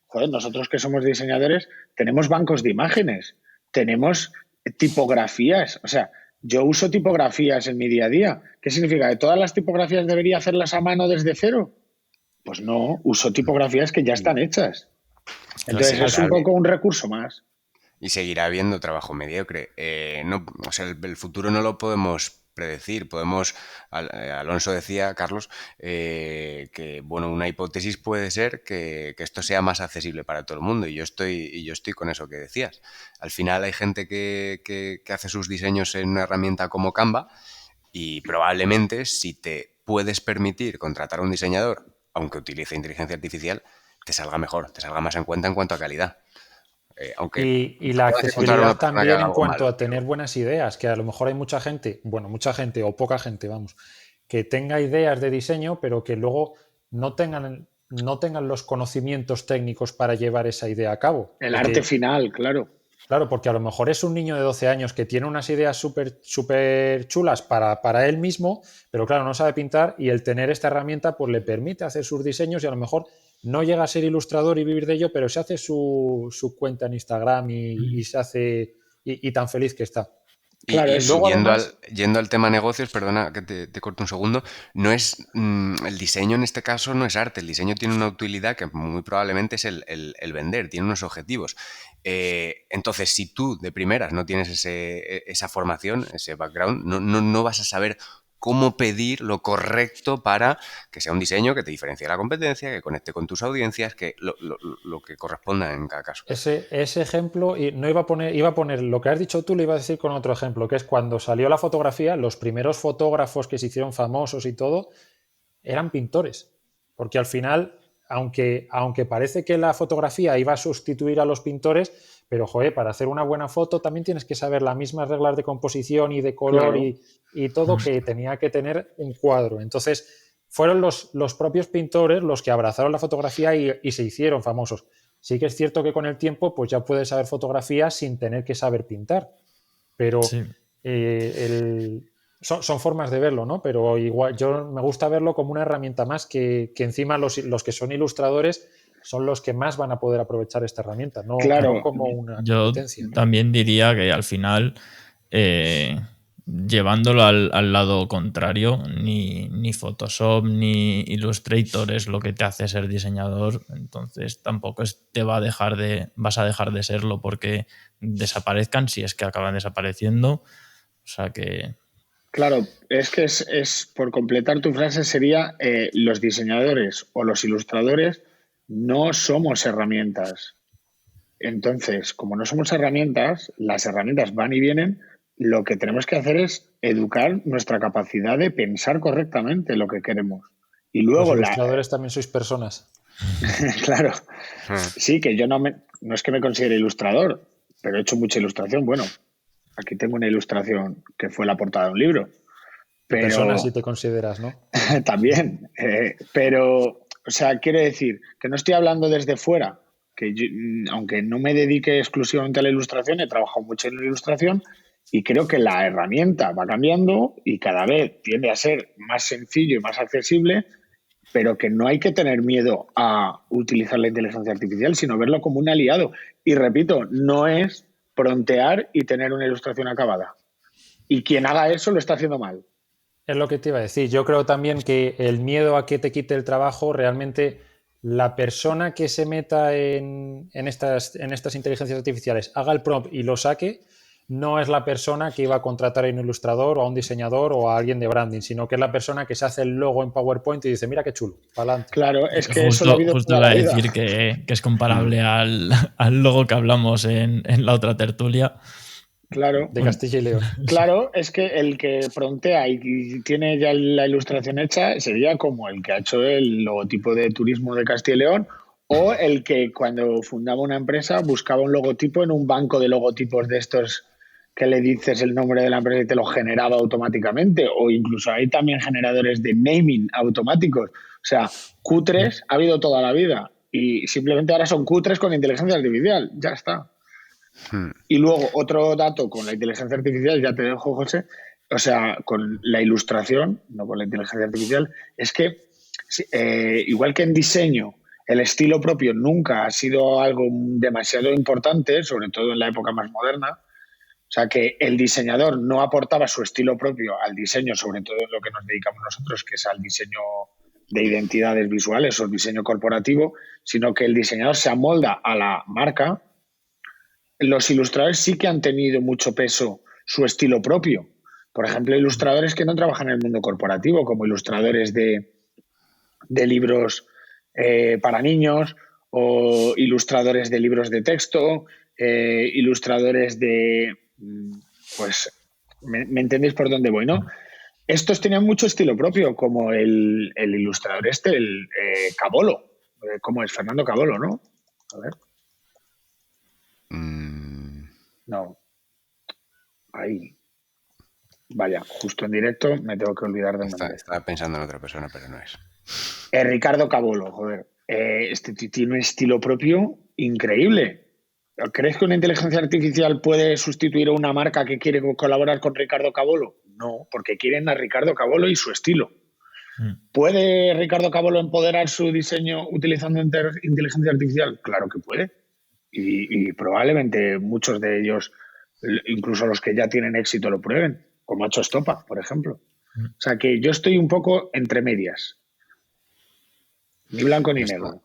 joder, nosotros que somos diseñadores, tenemos bancos de imágenes, tenemos tipografías, o sea, yo uso tipografías en mi día a día. ¿Qué significa? ¿Que todas las tipografías debería hacerlas a mano desde cero? Pues no, uso tipografías que ya están hechas. Entonces es un poco un recurso más. Y seguirá habiendo trabajo mediocre. No, o sea, el futuro no lo podemos predecir. Alonso decía, Carlos, que bueno, una hipótesis puede ser que esto sea más accesible para todo el mundo. Y yo estoy con eso que decías. Al final hay gente que hace sus diseños en una herramienta como Canva y probablemente si te puedes permitir contratar a un diseñador, aunque utilice inteligencia artificial, te salga mejor, te salga más en cuenta en cuanto a calidad. Y la accesibilidad también en cuanto a tener buenas ideas, que a lo mejor hay mucha gente o poca gente, vamos, que tenga ideas de diseño, pero que luego no tengan los conocimientos técnicos para llevar esa idea a cabo. El arte final, claro. Claro, porque a lo mejor es un niño de 12 años que tiene unas ideas súper chulas para él mismo, pero claro, no sabe pintar y el tener esta herramienta pues le permite hacer sus diseños y a lo mejor no llega a ser ilustrador y vivir de ello, pero se hace su cuenta en Instagram y se hace y tan feliz que está. Claro, y luego, yendo al tema negocios, perdona que te corto un segundo, no es el diseño en este caso no es arte, el diseño tiene una utilidad que muy probablemente es el vender, tiene unos objetivos. Entonces, si tú de primeras no tienes esa formación, ese background, no vas a saber cómo pedir lo correcto para que sea un diseño que te diferencie de la competencia, que conecte con tus audiencias, que lo que corresponda en cada caso. Ese ejemplo, y no iba a poner lo que has dicho tú, lo iba a decir con otro ejemplo, que es cuando salió la fotografía, los primeros fotógrafos que se hicieron famosos y todo, eran pintores. Porque al final, aunque parece que la fotografía iba a sustituir a los pintores, pero, joder, para hacer una buena foto también tienes que saber las mismas reglas de composición y de color y todo que tenía que tener un cuadro. Entonces, fueron los propios pintores los que abrazaron la fotografía y se hicieron famosos. Sí que es cierto que con el tiempo pues ya puedes saber fotografía sin tener que saber pintar. Pero sí. Son formas de verlo, ¿no? Pero igual yo me gusta verlo como una herramienta más que encima los que son ilustradores son los que más van a poder aprovechar esta herramienta, no como una competencia. Yo también diría que al final, llevándolo al lado contrario, ni Photoshop ni Illustrator es lo que te hace ser diseñador, entonces tampoco vas a dejar de serlo porque desaparezcan, si es que acaban desapareciendo. O sea que... Claro, es que es por completar tu frase sería los diseñadores o los ilustradores no somos herramientas. Entonces, como no somos herramientas, las herramientas van y vienen, lo que tenemos que hacer es educar nuestra capacidad de pensar correctamente lo que queremos. Y luego los ilustradores también sois personas. Claro. Sí, que yo no es que me considere ilustrador, pero he hecho mucha ilustración. Bueno, aquí tengo una ilustración que fue la portada de un libro. Pero... Persona si te consideras, ¿no? También. Pero, o sea, quiero decir que no estoy hablando desde fuera, que yo, aunque no me dedique exclusivamente a la ilustración, he trabajado mucho en la ilustración y creo que la herramienta va cambiando y cada vez tiende a ser más sencillo y más accesible, pero que no hay que tener miedo a utilizar la inteligencia artificial, sino verlo como un aliado. Y repito, no es prontear y tener una ilustración acabada. Y quien haga eso lo está haciendo mal. Es lo que te iba a decir. Yo creo también que el miedo a que te quite el trabajo, realmente la persona que se meta en estas inteligencias artificiales, haga el prompt y lo saque, no es la persona que iba a contratar a un ilustrador o a un diseñador o a alguien de branding, sino que es la persona que se hace el logo en PowerPoint y dice, mira qué chulo, para adelante. Claro, es que justo, eso lo ha habido justo iba a decir que es comparable al logo que hablamos en la otra tertulia. Claro. De Castilla y León. Claro, es que el que frontea y tiene ya la ilustración hecha sería como el que ha hecho el logotipo de turismo de Castilla y León o el que cuando fundaba una empresa buscaba un logotipo en un banco de logotipos de estos que le dices el nombre de la empresa y te lo generaba automáticamente, o incluso hay también generadores de naming automáticos. O sea, cutres ha habido toda la vida y simplemente ahora son cutres con inteligencia artificial. Ya está. Y luego otro dato con la inteligencia artificial, ya te dejo, José, o sea, con la ilustración, no con la inteligencia artificial, es que igual que en diseño, el estilo propio nunca ha sido algo demasiado importante, sobre todo en la época más moderna. O sea, que el diseñador no aportaba su estilo propio al diseño, sobre todo en lo que nos dedicamos nosotros, que es al diseño de identidades visuales o el diseño corporativo, sino que el diseñador se amolda a la marca. Los ilustradores sí que han tenido mucho peso su estilo propio. Por ejemplo, ilustradores que no trabajan en el mundo corporativo, como ilustradores de libros para niños o ilustradores de libros de texto, ilustradores de... Pues, ¿me entendéis por dónde voy, no? Estos tenían mucho estilo propio, como el ilustrador Cabolo. ¿Cómo es? Fernando Cabolo, ¿no? A ver. No. Ahí. Vaya, justo en directo me tengo que olvidar del nombre. Estaba pensando en otra persona, pero no es. Ricardo Cabolo, joder. Este tiene un estilo propio increíble. ¿Crees que una inteligencia artificial puede sustituir a una marca que quiere colaborar con Ricardo Cabolo? No, porque quieren a Ricardo Cabolo y su estilo. ¿Puede Ricardo Cabolo empoderar su diseño utilizando inteligencia artificial? Claro que puede. Y probablemente muchos de ellos, incluso los que ya tienen éxito, lo prueben, como ha hecho Estopa, por ejemplo. O sea que yo estoy un poco entre medias. Ni blanco ni negro.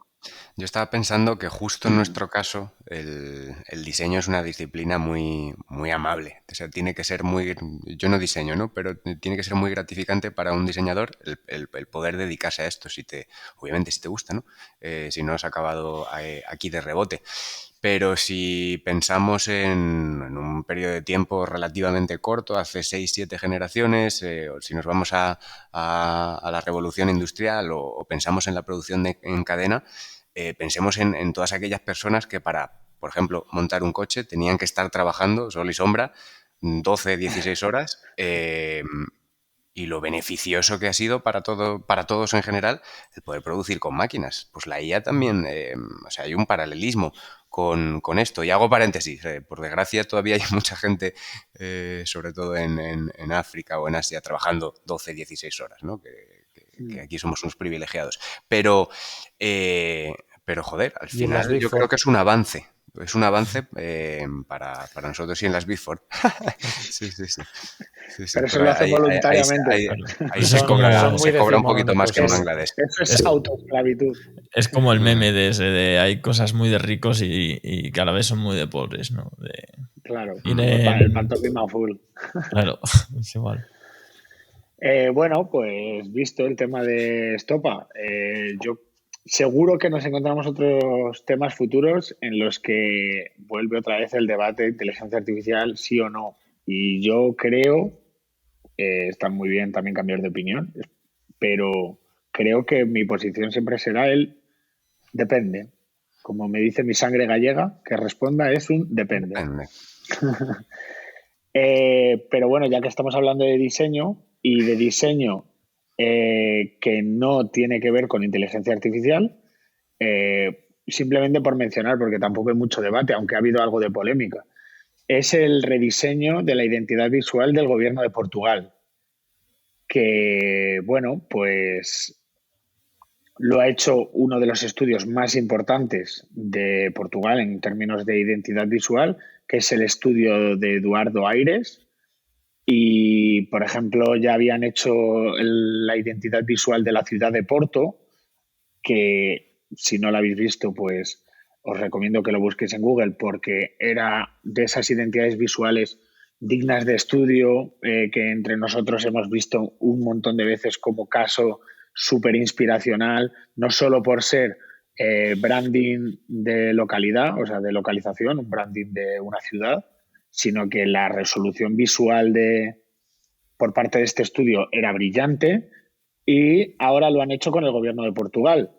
Yo estaba pensando que justo en nuestro caso el diseño es una disciplina muy, muy amable. O sea, tiene que ser muy... Yo no diseño, ¿no? Pero tiene que ser muy gratificante para un diseñador el poder dedicarse a esto. Obviamente si te gusta, ¿no? Si no has acabado aquí de rebote. Pero si pensamos en un periodo de tiempo relativamente corto, hace 6-7 generaciones, o si nos vamos a la revolución industrial o pensamos en la producción en cadena, pensemos en todas aquellas personas que para, por ejemplo, montar un coche tenían que estar trabajando sol y sombra 12, 16 horas y lo beneficioso que ha sido para todos en general el poder producir con máquinas. Pues la IA también, o sea, hay un paralelismo con esto. Y hago paréntesis, por desgracia todavía hay mucha gente, sobre todo en África o en Asia, trabajando 12, 16 horas, ¿no? Que aquí somos unos privilegiados. Pero joder, al final yo creo que es un avance. Es un avance para nosotros y en las Big Four. Sí. Pero eso lo hace voluntariamente. Ahí se cobra un poquito más que en Bangladesh. Eso es autoesclavitud. Es como el meme de hay cosas muy de ricos y que a la vez son muy de pobres, ¿no? Claro, el pantomima full. Claro, es igual. Bueno, pues visto el tema de Estopa, yo seguro que nos encontramos otros temas futuros en los que vuelve otra vez el debate de inteligencia artificial, sí o no. Y yo creo, está muy bien también cambiar de opinión, pero creo que mi posición siempre será el depende. Como me dice mi sangre gallega, que responda es un depende. Pero bueno, ya que estamos hablando de diseño y de diseño que no tiene que ver con inteligencia artificial, simplemente por mencionar, porque tampoco hay mucho debate, aunque ha habido algo de polémica, es el rediseño de la identidad visual del gobierno de Portugal, que, bueno, pues lo ha hecho uno de los estudios más importantes de Portugal en términos de identidad visual, que es el estudio de Eduardo Aires. Y, por ejemplo, ya habían hecho la identidad visual de la ciudad de Porto, que si no la habéis visto, pues os recomiendo que lo busquéis en Google, porque era de esas identidades visuales dignas de estudio que entre nosotros hemos visto un montón de veces como caso súper inspiracional, no solo por ser branding de localidad, o sea, de localización, un branding de una ciudad, sino que la resolución visual por parte de este estudio era brillante y ahora lo han hecho con el gobierno de Portugal.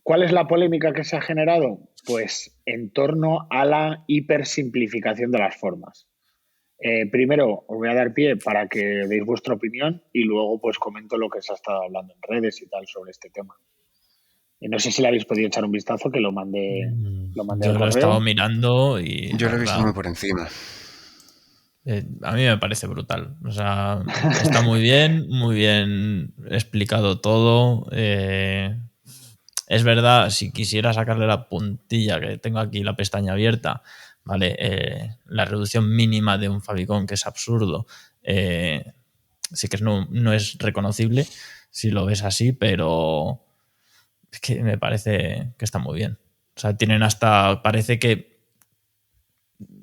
¿Cuál es la polémica que se ha generado? Pues en torno a la hipersimplificación de las formas. Primero os voy a dar pie para que deis vuestra opinión y luego pues comento lo que se ha estado hablando en redes y tal sobre este tema. Y no sé si le habéis podido echar un vistazo, que lo mandé Lo mandé Yo al lo he estado correo. mirando y Yo la lo he visto verdad, muy por encima. a mí me parece brutal. O sea, está muy bien explicado todo. Es verdad, si quisiera sacarle la puntilla, que tengo aquí la pestaña abierta, ¿vale? La reducción mínima de un favicon, que es absurdo, sí que no es reconocible si lo ves así, pero es que me parece que está muy bien. O sea, tienen hasta, parece que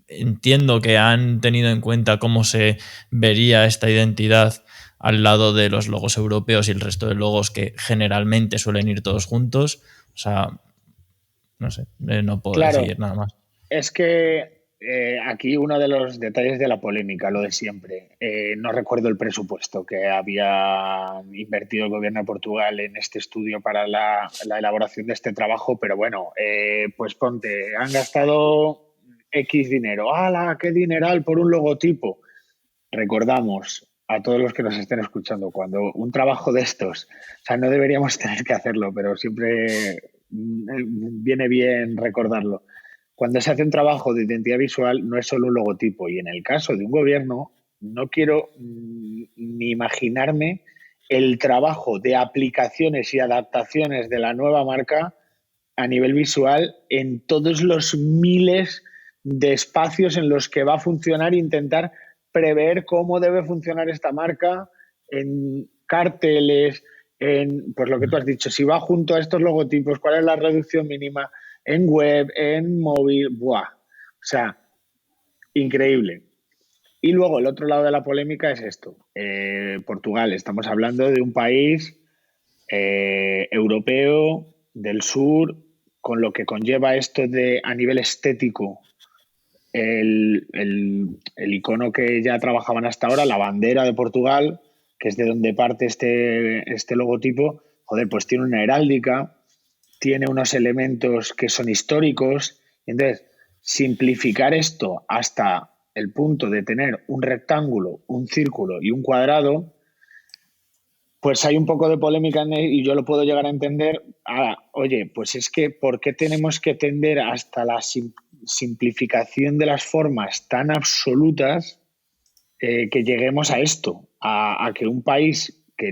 entiendo que han tenido en cuenta cómo se vería esta identidad al lado de los logos europeos y el resto de logos que generalmente suelen ir todos juntos. O sea, no sé, no puedo Claro, decir nada más. es que aquí uno de los detalles de la polémica, lo de siempre. No recuerdo el presupuesto que había invertido el gobierno de Portugal en este estudio para la elaboración de este trabajo, pero bueno, pues ponte, han gastado X dinero. ¡Hala, qué dineral por un logotipo! Recordamos a todos los que nos estén escuchando, cuando un trabajo de estos, o sea, no deberíamos tener que hacerlo, pero siempre viene bien recordarlo. Cuando se hace un trabajo de identidad visual, no es solo un logotipo. Y en el caso de un gobierno, no quiero ni imaginarme el trabajo de aplicaciones y adaptaciones de la nueva marca a nivel visual en todos los miles de espacios en los que va a funcionar e intentar prever cómo debe funcionar esta marca en carteles, en pues lo que tú has dicho, si va junto a estos logotipos, cuál es la reducción mínima en web, en móvil, ¡buah! O sea, increíble. Y luego el otro lado de la polémica es esto. Portugal, estamos hablando de un país europeo del sur, con lo que conlleva esto de a nivel estético, el icono que ya trabajaban hasta ahora, la bandera de Portugal, que es de donde parte este logotipo, joder, pues tiene una heráldica, tiene unos elementos que son históricos. Entonces, simplificar esto hasta el punto de tener un rectángulo, un círculo y un cuadrado, pues hay un poco de polémica y yo lo puedo llegar a entender. Ahora, oye, pues es que ¿por qué tenemos que tender hasta la simplificación de las formas tan absolutas que lleguemos a esto? A que un país que,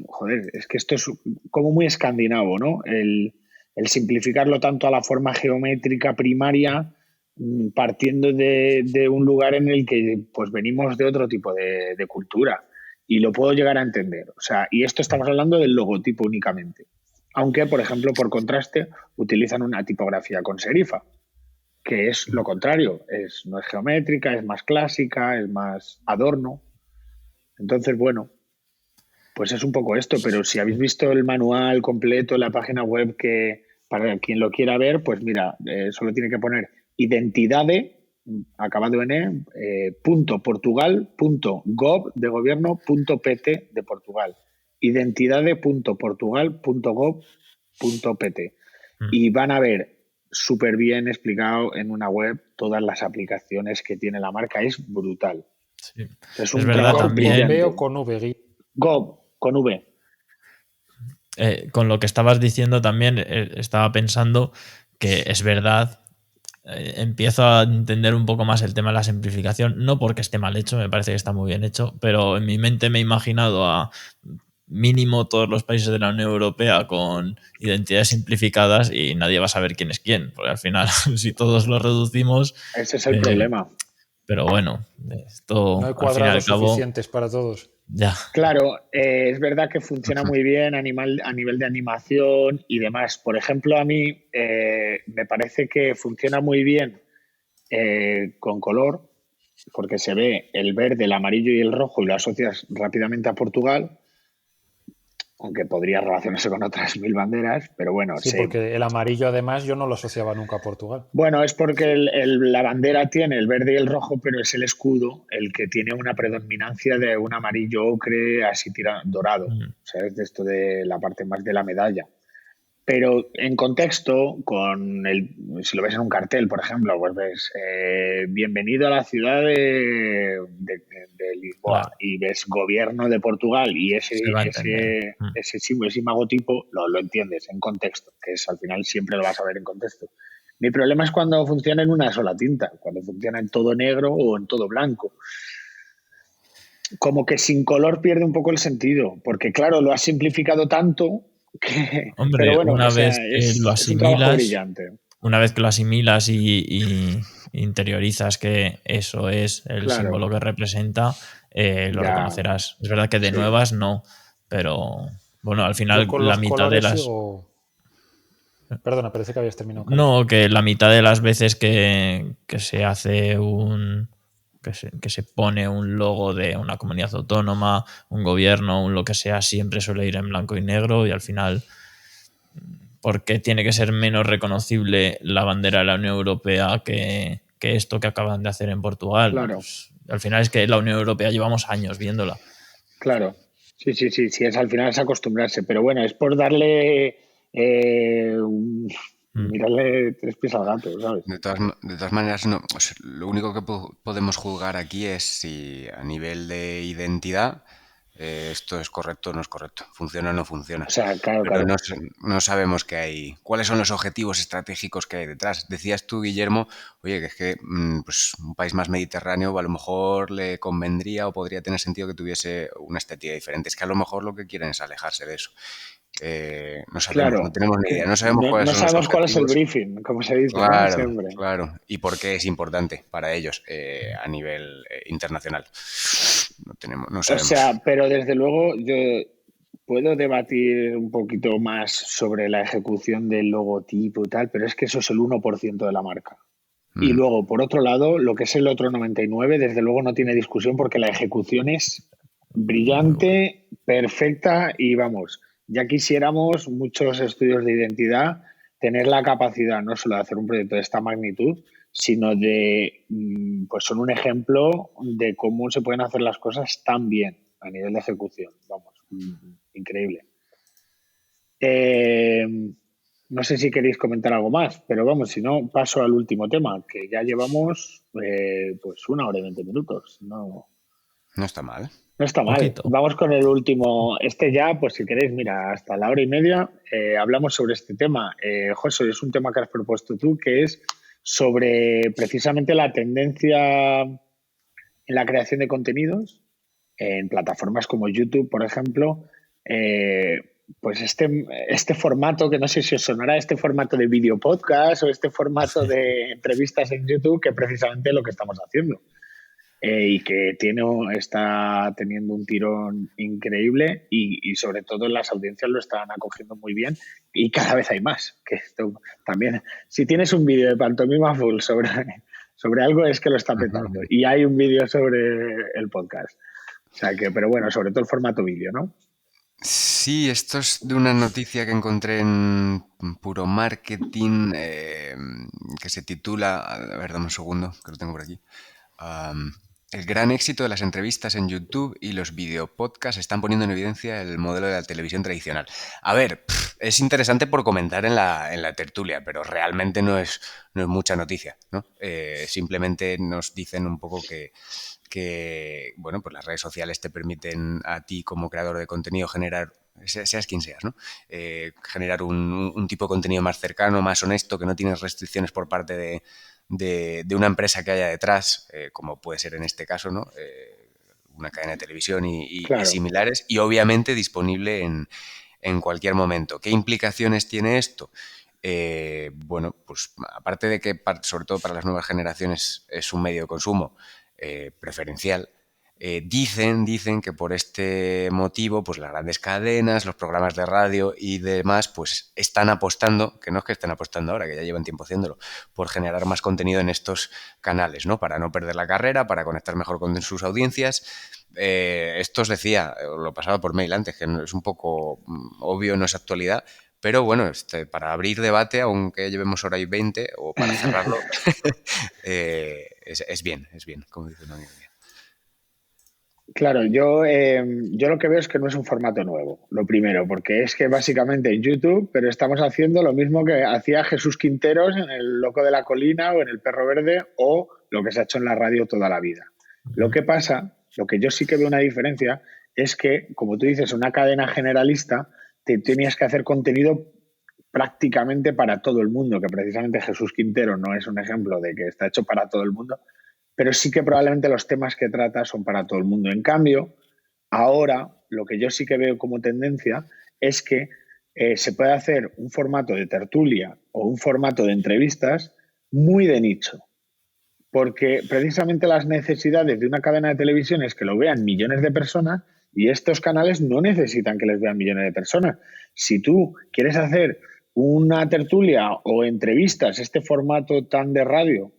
joder, es que esto es como muy escandinavo, ¿no? El simplificarlo tanto a la forma geométrica primaria, partiendo de un lugar en el que pues venimos de otro tipo de cultura. Y lo puedo llegar a entender. O sea, y esto estamos hablando del logotipo únicamente. Aunque, por ejemplo, por contraste, utilizan una tipografía con serifa, que es lo contrario. No es geométrica, es más clásica, es más adorno. Entonces, bueno, pues es un poco esto. Pero si habéis visto el manual completo en la página web, que para quien lo quiera ver, pues mira, solo tiene que poner identidade, acabado en punto Portugal, punto gov de gobierno, punto pt de Portugal. Identidade.portugal.gov.pt. Y van a ver súper bien explicado en una web todas las aplicaciones que tiene la marca. Es brutal. Sí. Es Es un verdad trabajo también. ¿Con B brillante. o con V, Gui? Gov, con V. Con lo que estabas diciendo también, estaba pensando que es verdad. Empiezo a entender un poco más el tema de la simplificación, no porque esté mal hecho, me parece que está muy bien hecho, pero en mi mente me he imaginado a mínimo todos los países de la Unión Europea con identidades simplificadas y nadie va a saber quién es quién, porque al final, si todos lo reducimos, Ese es el problema. pero bueno, esto No hay al fin y al cuadrados cabo, suficientes para todos. ya. Claro, es verdad que funciona muy bien a nivel de animación y demás. Por ejemplo, a mí me parece que funciona muy bien con color, porque se ve el verde, el amarillo y el rojo y lo asocias rápidamente a Portugal, aunque podría relacionarse con otras mil banderas, pero bueno, Sí, porque el amarillo además yo no lo asociaba nunca a Portugal. bueno, es porque la bandera tiene el verde y el rojo, pero es el escudo el que tiene una predominancia de un amarillo ocre así dorado. O sea, es de esto de la parte más de la medalla. Pero en contexto, si lo ves en un cartel, por ejemplo, pues ves bienvenido a la ciudad de Lisboa, Claro, y ves gobierno de Portugal y se va a entender. ese símbolo, ese imagotipo, lo entiendes en contexto, que es al final siempre lo vas a ver en contexto. Mi problema es cuando funciona en una sola tinta, cuando funciona en todo negro o en todo blanco. Como que sin color pierde un poco el sentido, porque claro, lo has simplificado tanto que... Pero Hombre, bueno, o sea, es un trabajo brillante. una vez que lo asimilas y interiorizas que eso es el Claro, símbolo que representa, lo ya, reconocerás. Es verdad que de sí. nuevas no, pero bueno, al Yo final con la los mitad de colores las... sigo... Perdona, parece que habías terminado, Carlos. No, que la mitad de las veces que se hace que se pone un logo de una comunidad autónoma, un gobierno, un lo que sea, siempre suele ir en blanco y negro y al final, ¿por qué tiene que ser menos reconocible la bandera de la Unión Europea que esto que acaban de hacer en Portugal? Claro, Pues al final es que la Unión Europea llevamos años viéndola. claro. Sí, sí, sí, sí, es al final es acostumbrarse, pero bueno, es por darle, Mm. mirarle tres pies al gato, ¿sabes? De todas maneras, no, o sea, lo único que podemos juzgar aquí es si a nivel de identidad esto es correcto o no es correcto, funciona o no O funciona. sea, claro, Pero claro. no sabemos qué hay, cuáles son los objetivos estratégicos que hay detrás. Decías tú, Guillermo, oye, que es que pues, un país más mediterráneo a lo mejor le convendría o podría tener sentido que tuviese una estética diferente. Es que a lo mejor lo que quieren es alejarse de eso. No sabemos, no Claro, tenemos ni idea, no sabemos no, cuáles no son los sabemos cuál es el objetivos. briefing, como se dice, ¿no? Claro, Siempre. claro. ¿Y por qué es importante para ellos a nivel internacional? No O sabemos. sea, pero desde luego yo puedo debatir un poquito más sobre la ejecución del logotipo y tal, pero es que eso es el 1% de la marca. Y Mm, luego, por otro lado, lo que es el otro 99, desde luego no tiene discusión porque la ejecución es Muy bueno. brillante, perfecta y vamos, ya quisiéramos muchos estudios de identidad tener la capacidad no solo de hacer un proyecto de esta magnitud, sino de, pues son un ejemplo de cómo se pueden hacer las cosas tan bien a nivel de ejecución. Vamos, increíble. Eh, no sé si queréis comentar algo más, pero vamos, si no, paso al último tema, que ya llevamos pues 1 hora y 20 minutos. No, no está mal. no está mal. Poquito. Vamos con el último. Este ya, pues si queréis, mira, hasta la hora y media hablamos sobre este tema. José, es un tema que has propuesto tú, que es sobre precisamente la tendencia en la creación de contenidos en plataformas como YouTube, por ejemplo. Pues este formato, que no sé si os sonará, este formato de video podcast o este formato de entrevistas en YouTube, que precisamente es lo que estamos haciendo. Y que está teniendo un tirón increíble y sobre todo las audiencias lo están acogiendo muy bien y cada vez hay más. Que esto también, si tienes un vídeo de pantomima full sobre algo es que lo está petando. Y hay un vídeo sobre el podcast. O sea que, pero bueno, sobre todo el formato vídeo, ¿no? Sí, esto es de una noticia que encontré en Puro Marketing que se titula, a ver, dame un segundo, que lo tengo por aquí. El gran éxito de las entrevistas en YouTube y los videopodcasts están poniendo en evidencia el modelo de la televisión tradicional. A ver, es interesante por comentar en la tertulia, pero realmente no es mucha noticia, ¿no? Simplemente nos dicen un poco que, bueno, pues las redes sociales te permiten a ti como creador de contenido generar, seas quien seas, ¿no? Generar un tipo de contenido más cercano, más honesto, que no tienes restricciones por parte de una empresa que haya detrás, como puede ser en este caso, ¿no? Una cadena de televisión y Claro. similares, y obviamente disponible en cualquier momento. ¿Qué implicaciones tiene esto? Bueno, pues aparte de que sobre todo para las nuevas generaciones es un medio de consumo preferencial, dicen que por este motivo pues las grandes cadenas, los programas de radio y demás pues están apostando, que no es que estén apostando ahora, que ya llevan tiempo haciéndolo, por generar más contenido en estos canales, ¿no? Para no perder la carrera, para conectar mejor con sus audiencias. Esto os decía, lo pasaba por mail antes, que es un poco obvio, no es actualidad, pero bueno, para abrir debate, aunque llevemos hora y 20, o para cerrarlo, es bien, como dice un amigo mío. Claro, yo lo que veo es que no es un formato nuevo, lo primero, porque es que básicamente en YouTube, pero estamos haciendo lo mismo que hacía Jesús Quinteros en El Loco de la Colina o en El Perro Verde o lo que se ha hecho en la radio toda la vida. Lo que pasa, lo que yo sí que veo una diferencia, es que, como tú dices, una cadena generalista, te tenías que hacer contenido prácticamente para todo el mundo, que precisamente Jesús Quintero no es un ejemplo de que está hecho para todo el mundo, pero sí que probablemente los temas que trata son para todo el mundo. En cambio, ahora lo que yo sí que veo como tendencia es que se puede hacer un formato de tertulia o un formato de entrevistas muy de nicho, porque precisamente las necesidades de una cadena de televisión es que lo vean millones de personas y estos canales no necesitan que les vean millones de personas. Si tú quieres hacer una tertulia o entrevistas, este formato tan de radio,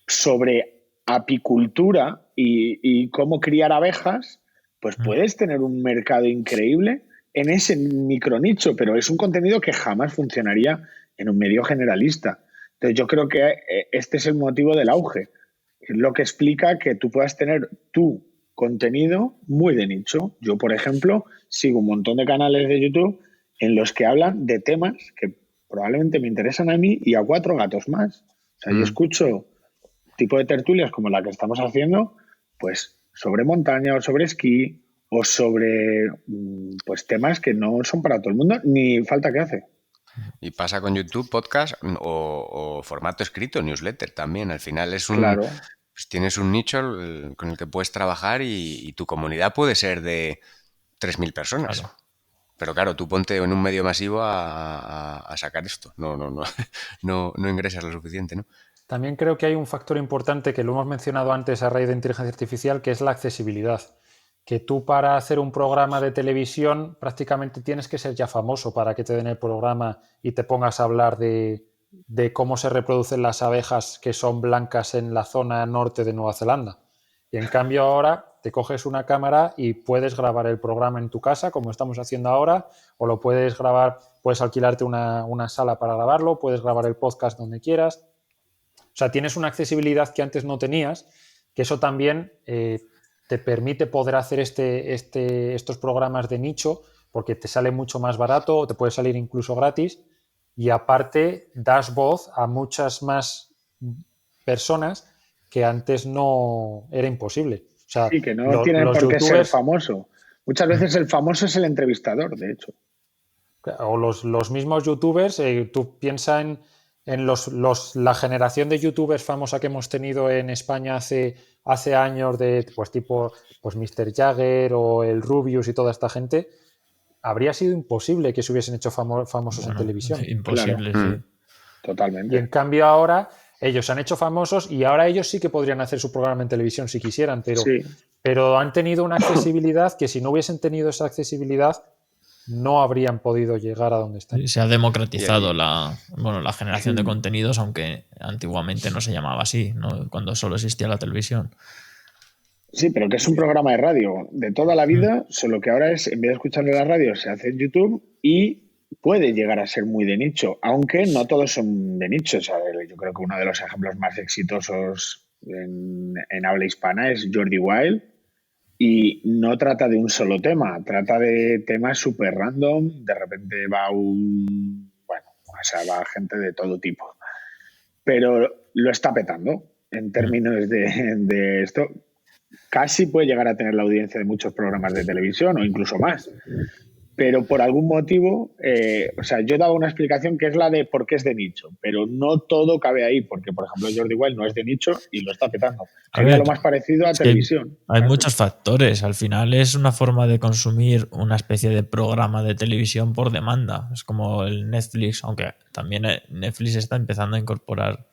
sobre apicultura y cómo criar abejas, pues puedes tener un mercado increíble en ese micronicho, pero es un contenido que jamás funcionaría en un medio generalista. Entonces yo creo que este es el motivo del auge, es lo que explica que tú puedas tener tu contenido muy de nicho. Yo, por ejemplo, sigo un montón de canales de YouTube en los que hablan de temas que probablemente me interesan a mí y a 4 gatos más. O sea, yo escucho tipo de tertulias como la que estamos haciendo, pues sobre montaña o sobre esquí o sobre pues temas que no son para todo el mundo, ni falta que hace. Y pasa con YouTube, podcast o formato escrito, newsletter también. Al final es Claro. pues tienes un nicho con el que puedes trabajar y tu comunidad puede ser de 3.000 personas. Claro. Pero claro, tú ponte en un medio masivo a sacar esto. No ingresas lo suficiente, ¿no? También creo que hay un factor importante que lo hemos mencionado antes a raíz de inteligencia artificial, que es la accesibilidad. Que tú para hacer un programa de televisión prácticamente tienes que ser ya famoso para que te den el programa y te pongas a hablar de cómo se reproducen las abejas que son blancas en la zona norte de Nueva Zelanda. Y en cambio ahora te coges una cámara y puedes grabar el programa en tu casa, como estamos haciendo ahora, o lo puedes grabar, puedes alquilarte una sala para grabarlo, puedes grabar el podcast donde quieras. O sea, tienes una accesibilidad que antes no tenías, que eso también te permite poder hacer estos programas de nicho porque te sale mucho más barato o te puede salir incluso gratis y aparte das voz a muchas más personas que antes no era imposible. O sea, Sí, que no tiene por qué ser famoso. Muchas veces el famoso es el entrevistador, de hecho. O los mismos youtubers, tú piensas en la generación de youtubers famosa que hemos tenido en España hace años, de pues tipo pues Mr. Jagger o el Rubius y toda esta gente, habría sido imposible que se hubiesen hecho famosos en televisión. Imposible, claro. sí. Totalmente. Y en cambio ahora ellos se han hecho famosos y ahora ellos sí que podrían hacer su programa en televisión si quisieran, pero han tenido una accesibilidad que si no hubiesen tenido esa accesibilidad no habrían podido llegar a donde están. Se ha democratizado la generación de contenidos, aunque antiguamente no se llamaba así, ¿no? Cuando solo existía la televisión. Sí, pero que es un programa de radio de toda la vida, solo que ahora es, en vez de escucharlo en la radio, se hace en YouTube y puede llegar a ser muy de nicho, aunque no todos son de nicho. O sea, yo creo que uno de los ejemplos más exitosos en habla hispana es Jordi Wild. Y no trata de un solo tema, trata de temas súper random. De repente va va gente de todo tipo. Pero lo está petando en términos de esto. Casi puede llegar a tener la audiencia de muchos programas de televisión o incluso más. Pero por algún motivo, yo daba una explicación que es la de por qué es de nicho, pero no todo cabe ahí, porque, por ejemplo, Jordi Wild no es de nicho y lo está petando. Sería lo más parecido a televisión. Hay muchos factores. Al final es una forma de consumir una especie de programa de televisión por demanda. Es como el Netflix, aunque también Netflix está empezando a incorporar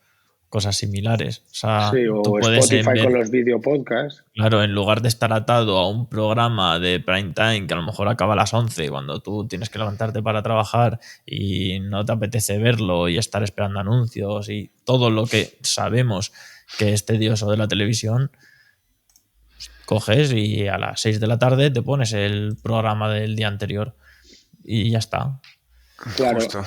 cosas similares. O sea, sí, o tú puedes Spotify con los videopodcasts. Claro, en lugar de estar atado a un programa de prime time que a lo mejor acaba a las 11 cuando tú tienes que levantarte para trabajar y no te apetece verlo y estar esperando anuncios y todo lo que sabemos que es tedioso de la televisión, coges y a las 6 de la tarde te pones el programa del día anterior y ya está. Claro. Justo.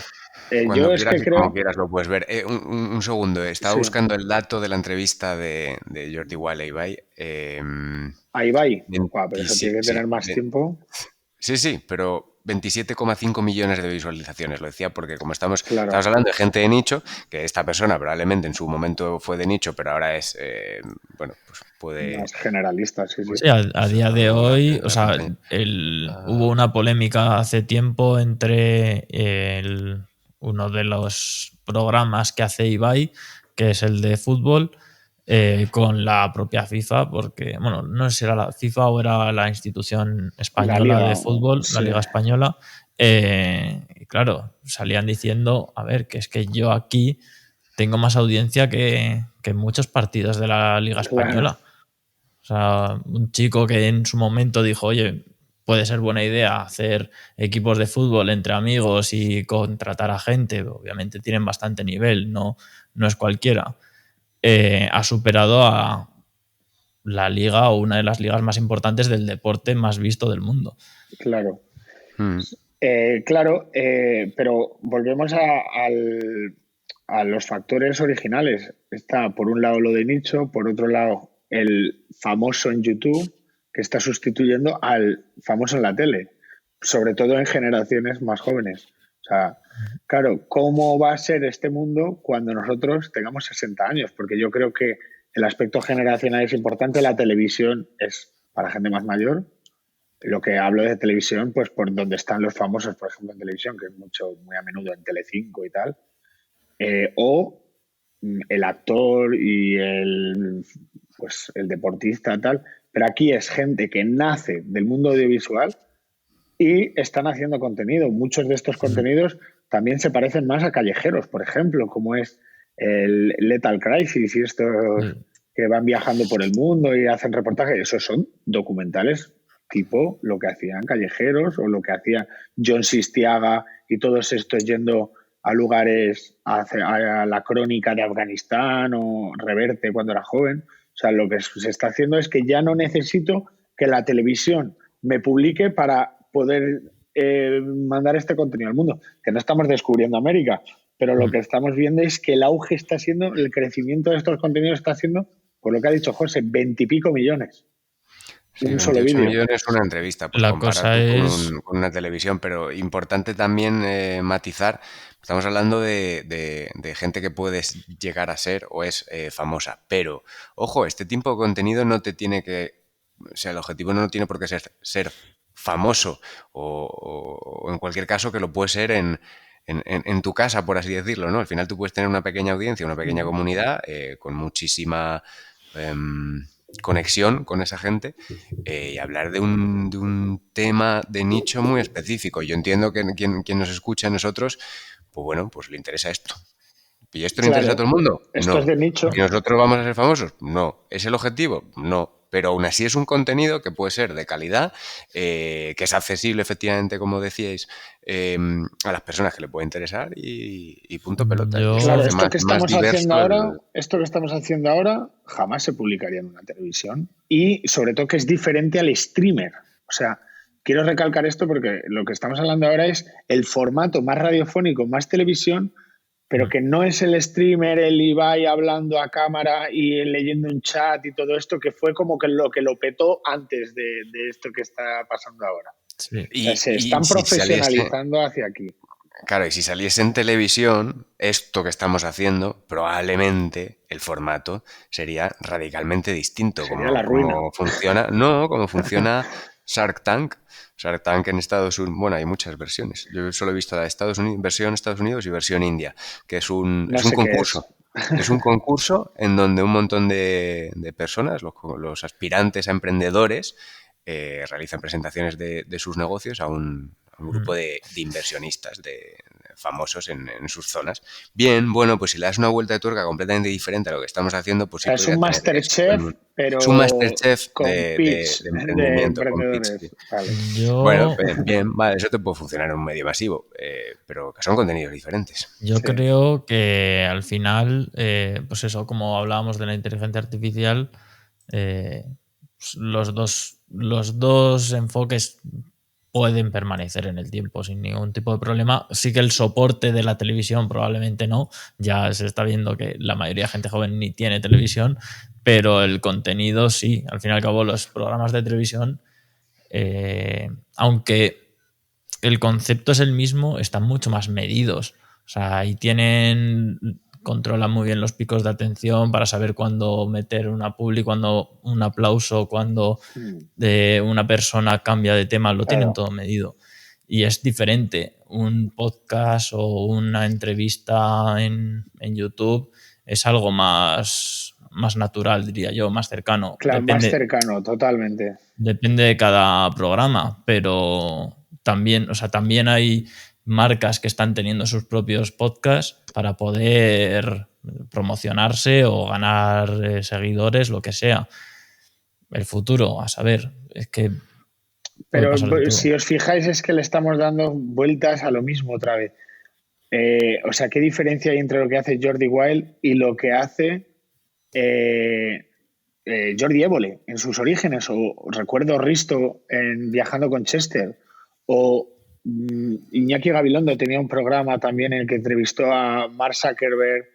Yo Cuando es quieras que creo... como quieras lo puedes ver. Un segundo, estaba buscando el dato de la entrevista de Jordi Wild a Ibai. A Ibai. Pero eso tiene que tener más tiempo. Sí, pero 27,5 millones de visualizaciones. Lo decía porque como estamos hablando de gente de nicho, que esta persona probablemente en su momento fue de nicho, pero ahora es, pues puede... Más generalista, sí. Sí, a día de hoy, hubo una polémica hace tiempo entre uno de los programas que hace Ibai, que es el de fútbol, con la propia FIFA, porque, bueno, no sé si era la FIFA o era la institución española de fútbol, sí. la Liga Española. Y claro, salían diciendo, a ver, que es que yo aquí tengo más audiencia que en muchos partidos de la Liga Española. O sea, un chico que en su momento dijo, oye, puede ser buena idea hacer equipos de fútbol entre amigos y contratar a gente, obviamente tienen bastante nivel, no es cualquiera. Ha superado a la liga o una de las ligas más importantes del deporte más visto del mundo. Claro. Mm. Claro, pero volvemos a los factores originales. Está por un lado lo de nicho, por otro lado el famoso en YouTube, que está sustituyendo al famoso en la tele, sobre todo en generaciones más jóvenes. O sea, claro, ¿cómo va a ser este mundo cuando nosotros tengamos 60 años? Porque yo creo que el aspecto generacional es importante. La televisión es para gente más mayor. Lo que hablo de televisión, pues por donde están los famosos, por ejemplo, en televisión, que es muy a menudo en Telecinco y tal, o el actor y el deportista tal, pero aquí es gente que nace del mundo audiovisual y están haciendo contenido. Muchos de estos contenidos también se parecen más a callejeros, por ejemplo, como es el Lethal Crisis y estos que van viajando por el mundo y hacen reportajes. Esos son documentales tipo lo que hacían Callejeros o lo que hacía John Sistiaga y todos estos yendo a lugares, a la crónica de Afganistán o Reverte cuando era joven. O sea, lo que se está haciendo es que ya no necesito que la televisión me publique para poder mandar este contenido al mundo. Que no estamos descubriendo América, pero lo que estamos viendo es que el auge está siendo, el crecimiento de estos contenidos está siendo, por lo que ha dicho José, 20 y pico millones. Sí, un solo 28 vídeo. millones una entrevista, pues La comparar cosa es... con una televisión, pero importante también matizar, estamos hablando de gente que puedes llegar a ser o es famosa, pero ojo, este tipo de contenido no te tiene que, o sea, el objetivo no tiene por qué ser famoso o en cualquier caso que lo puede ser en tu casa, por así decirlo, ¿no? Al final tú puedes tener una pequeña audiencia, una pequeña comunidad con muchísima conexión con esa gente y hablar de un tema de nicho muy específico. Yo entiendo que quien nos escucha a nosotros, pues bueno, pues le interesa esto. ¿Y esto le interesa a todo el mundo? Esto No. es de nicho. ¿Y nosotros vamos a ser famosos? No. ¿Es el objetivo? No. Pero aún así es un contenido que puede ser de calidad, que es accesible efectivamente, como decíais, a las personas que le puede interesar y punto pelota. Claro, esto que estamos haciendo ahora jamás se publicaría en una televisión y sobre todo que es diferente al streamer. O sea, quiero recalcar esto porque lo que estamos hablando ahora es el formato más radiofónico, más televisión, pero que no es el streamer, el Ibai hablando a cámara y leyendo un chat y todo esto, que fue como que lo petó antes de esto que está pasando ahora. Sí. O sea, se están profesionalizando hacia aquí. Claro, y si saliese en televisión, esto que estamos haciendo, probablemente el formato sería radicalmente distinto. Sería la ruina. Como funciona Shark Tank. Shark Tank en Estados Unidos, bueno, hay muchas versiones. Yo solo he visto la de versión Estados Unidos y versión India, que es un concurso. Es un concurso en donde un montón de personas, los aspirantes a emprendedores, realizan presentaciones de sus negocios a un grupo de inversionistas famosos en sus zonas. Bien, bueno, pues si le das una vuelta de tuerca completamente diferente a lo que estamos haciendo, pues sí. Es un Masterchef, pero es un Masterchef con de emprendimiento, con pitch. Vale. Bueno, bien, vale, eso te puede funcionar en un medio masivo, pero que son contenidos diferentes. Yo creo que al final, pues eso, como hablábamos de la inteligencia artificial, pues los dos enfoques pueden permanecer en el tiempo sin ningún tipo de problema. Sí que el soporte de la televisión probablemente no. Ya se está viendo que la mayoría de gente joven ni tiene televisión, pero el contenido sí. Al fin y al cabo, los programas de televisión, aunque el concepto es el mismo, están mucho más medidos. O sea, ahí controlan muy bien los picos de atención para saber cuándo meter una publi, cuándo un aplauso, cuándo una persona cambia de tema, lo tienen todo medido. y es diferente. Un podcast o una entrevista en YouTube es algo más natural, diría yo, más cercano. Claro, más cercano, totalmente. Depende de cada programa, pero también, o sea, también hay marcas que están teniendo sus propios podcasts para poder promocionarse o ganar seguidores, lo que sea. El futuro, a saber, es que... Pero si os fijáis es que le estamos dando vueltas a lo mismo otra vez. O sea, ¿qué diferencia hay entre lo que hace Jordi Wild y lo que hace Jordi Évole en sus orígenes? O recuerdo Risto en Viajando con Chester, o Iñaki Gabilondo tenía un programa también en el que entrevistó a Mark Zuckerberg,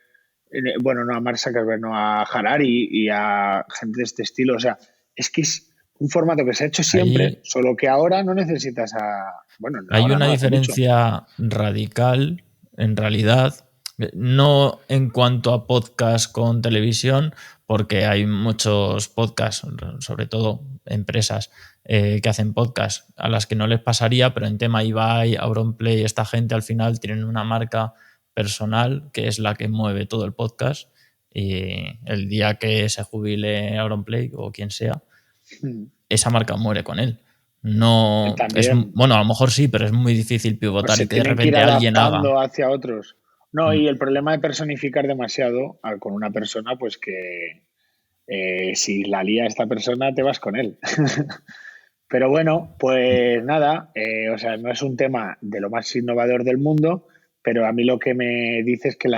bueno, no a Mark Zuckerberg, no, a Harari y a gente de este estilo. O sea, es que es un formato que se ha hecho siempre, solo que ahora no necesitas a... Bueno, hay una diferencia radical, en realidad, no en cuanto a podcast con televisión, porque hay muchos podcasts, sobre todo empresas que hacen podcasts a las que no les pasaría, pero en tema Ibai, Auronplay, esta gente al final tienen una marca personal que es la que mueve todo el podcast, y el día que se jubile Auronplay o quien sea, esa marca muere con él. No es, bueno, a lo mejor sí, pero es muy difícil pivotar y que de repente alguien haga hacia otros. No, y el problema de personificar demasiado con una persona, pues que si la lía esta persona, te vas con él. Pero bueno, pues nada, o sea, no es un tema de lo más innovador del mundo, pero a mí lo que me dice es que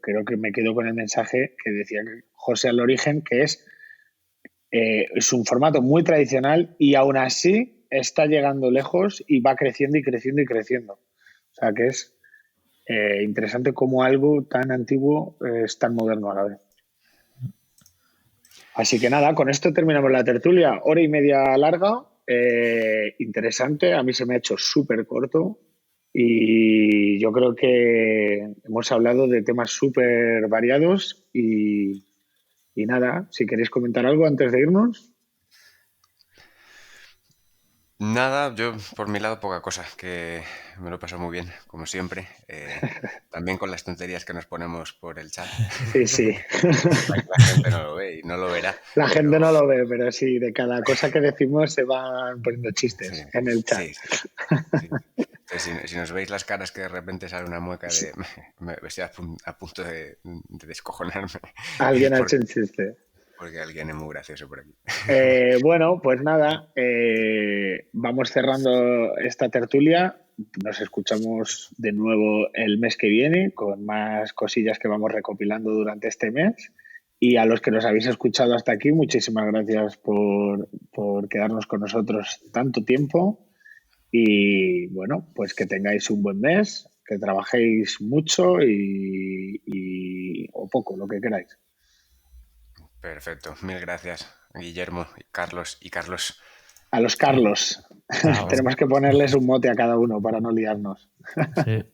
creo que me quedo con el mensaje que decía José al origen, que es un formato muy tradicional y aún así está llegando lejos y va creciendo y creciendo y creciendo. O sea, que es interesante cómo algo tan antiguo es tan moderno a la vez. Así que nada, con esto terminamos la tertulia. 1 hora y media larga, interesante. A mí se me ha hecho súper corto y yo creo que hemos hablado de temas súper variados y nada, si queréis comentar algo antes de irnos. Nada, yo por mi lado poca cosa, que me lo paso muy bien, como siempre. También con las tonterías que nos ponemos por el chat. Sí. La gente no lo ve y no lo verá. La gente no lo ve, pero sí, de cada cosa que decimos se van poniendo chistes en el chat. Sí. Entonces, si nos veis las caras que de repente sale una mueca de... Me estoy a punto de descojonarme. Alguien ha hecho un chiste. Porque alguien es muy gracioso por aquí. Bueno, pues nada, vamos cerrando esta tertulia. Nos escuchamos de nuevo el mes que viene con más cosillas que vamos recopilando durante este mes. Y a los que nos habéis escuchado hasta aquí, muchísimas gracias por quedarnos con nosotros tanto tiempo. Y bueno, pues que tengáis un buen mes, que trabajéis mucho o poco, lo que queráis. Perfecto, mil gracias, Guillermo, Carlos y Carlos. A los Carlos. Tenemos que ponerles un mote a cada uno para no liarnos. Sí.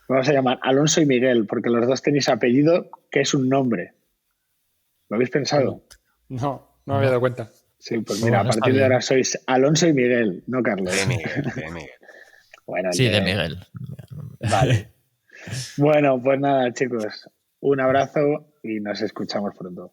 Vamos a llamar Alonso y Miguel, porque los dos tenéis apellido que es un nombre. ¿Lo habéis pensado? No me había dado cuenta. Sí, pues mira, a partir de ahora sois Alonso y Miguel, no Carlos. De Miguel. Bueno, sí, de Miguel. Vale. Bueno, pues nada, chicos. Un abrazo y nos escuchamos pronto.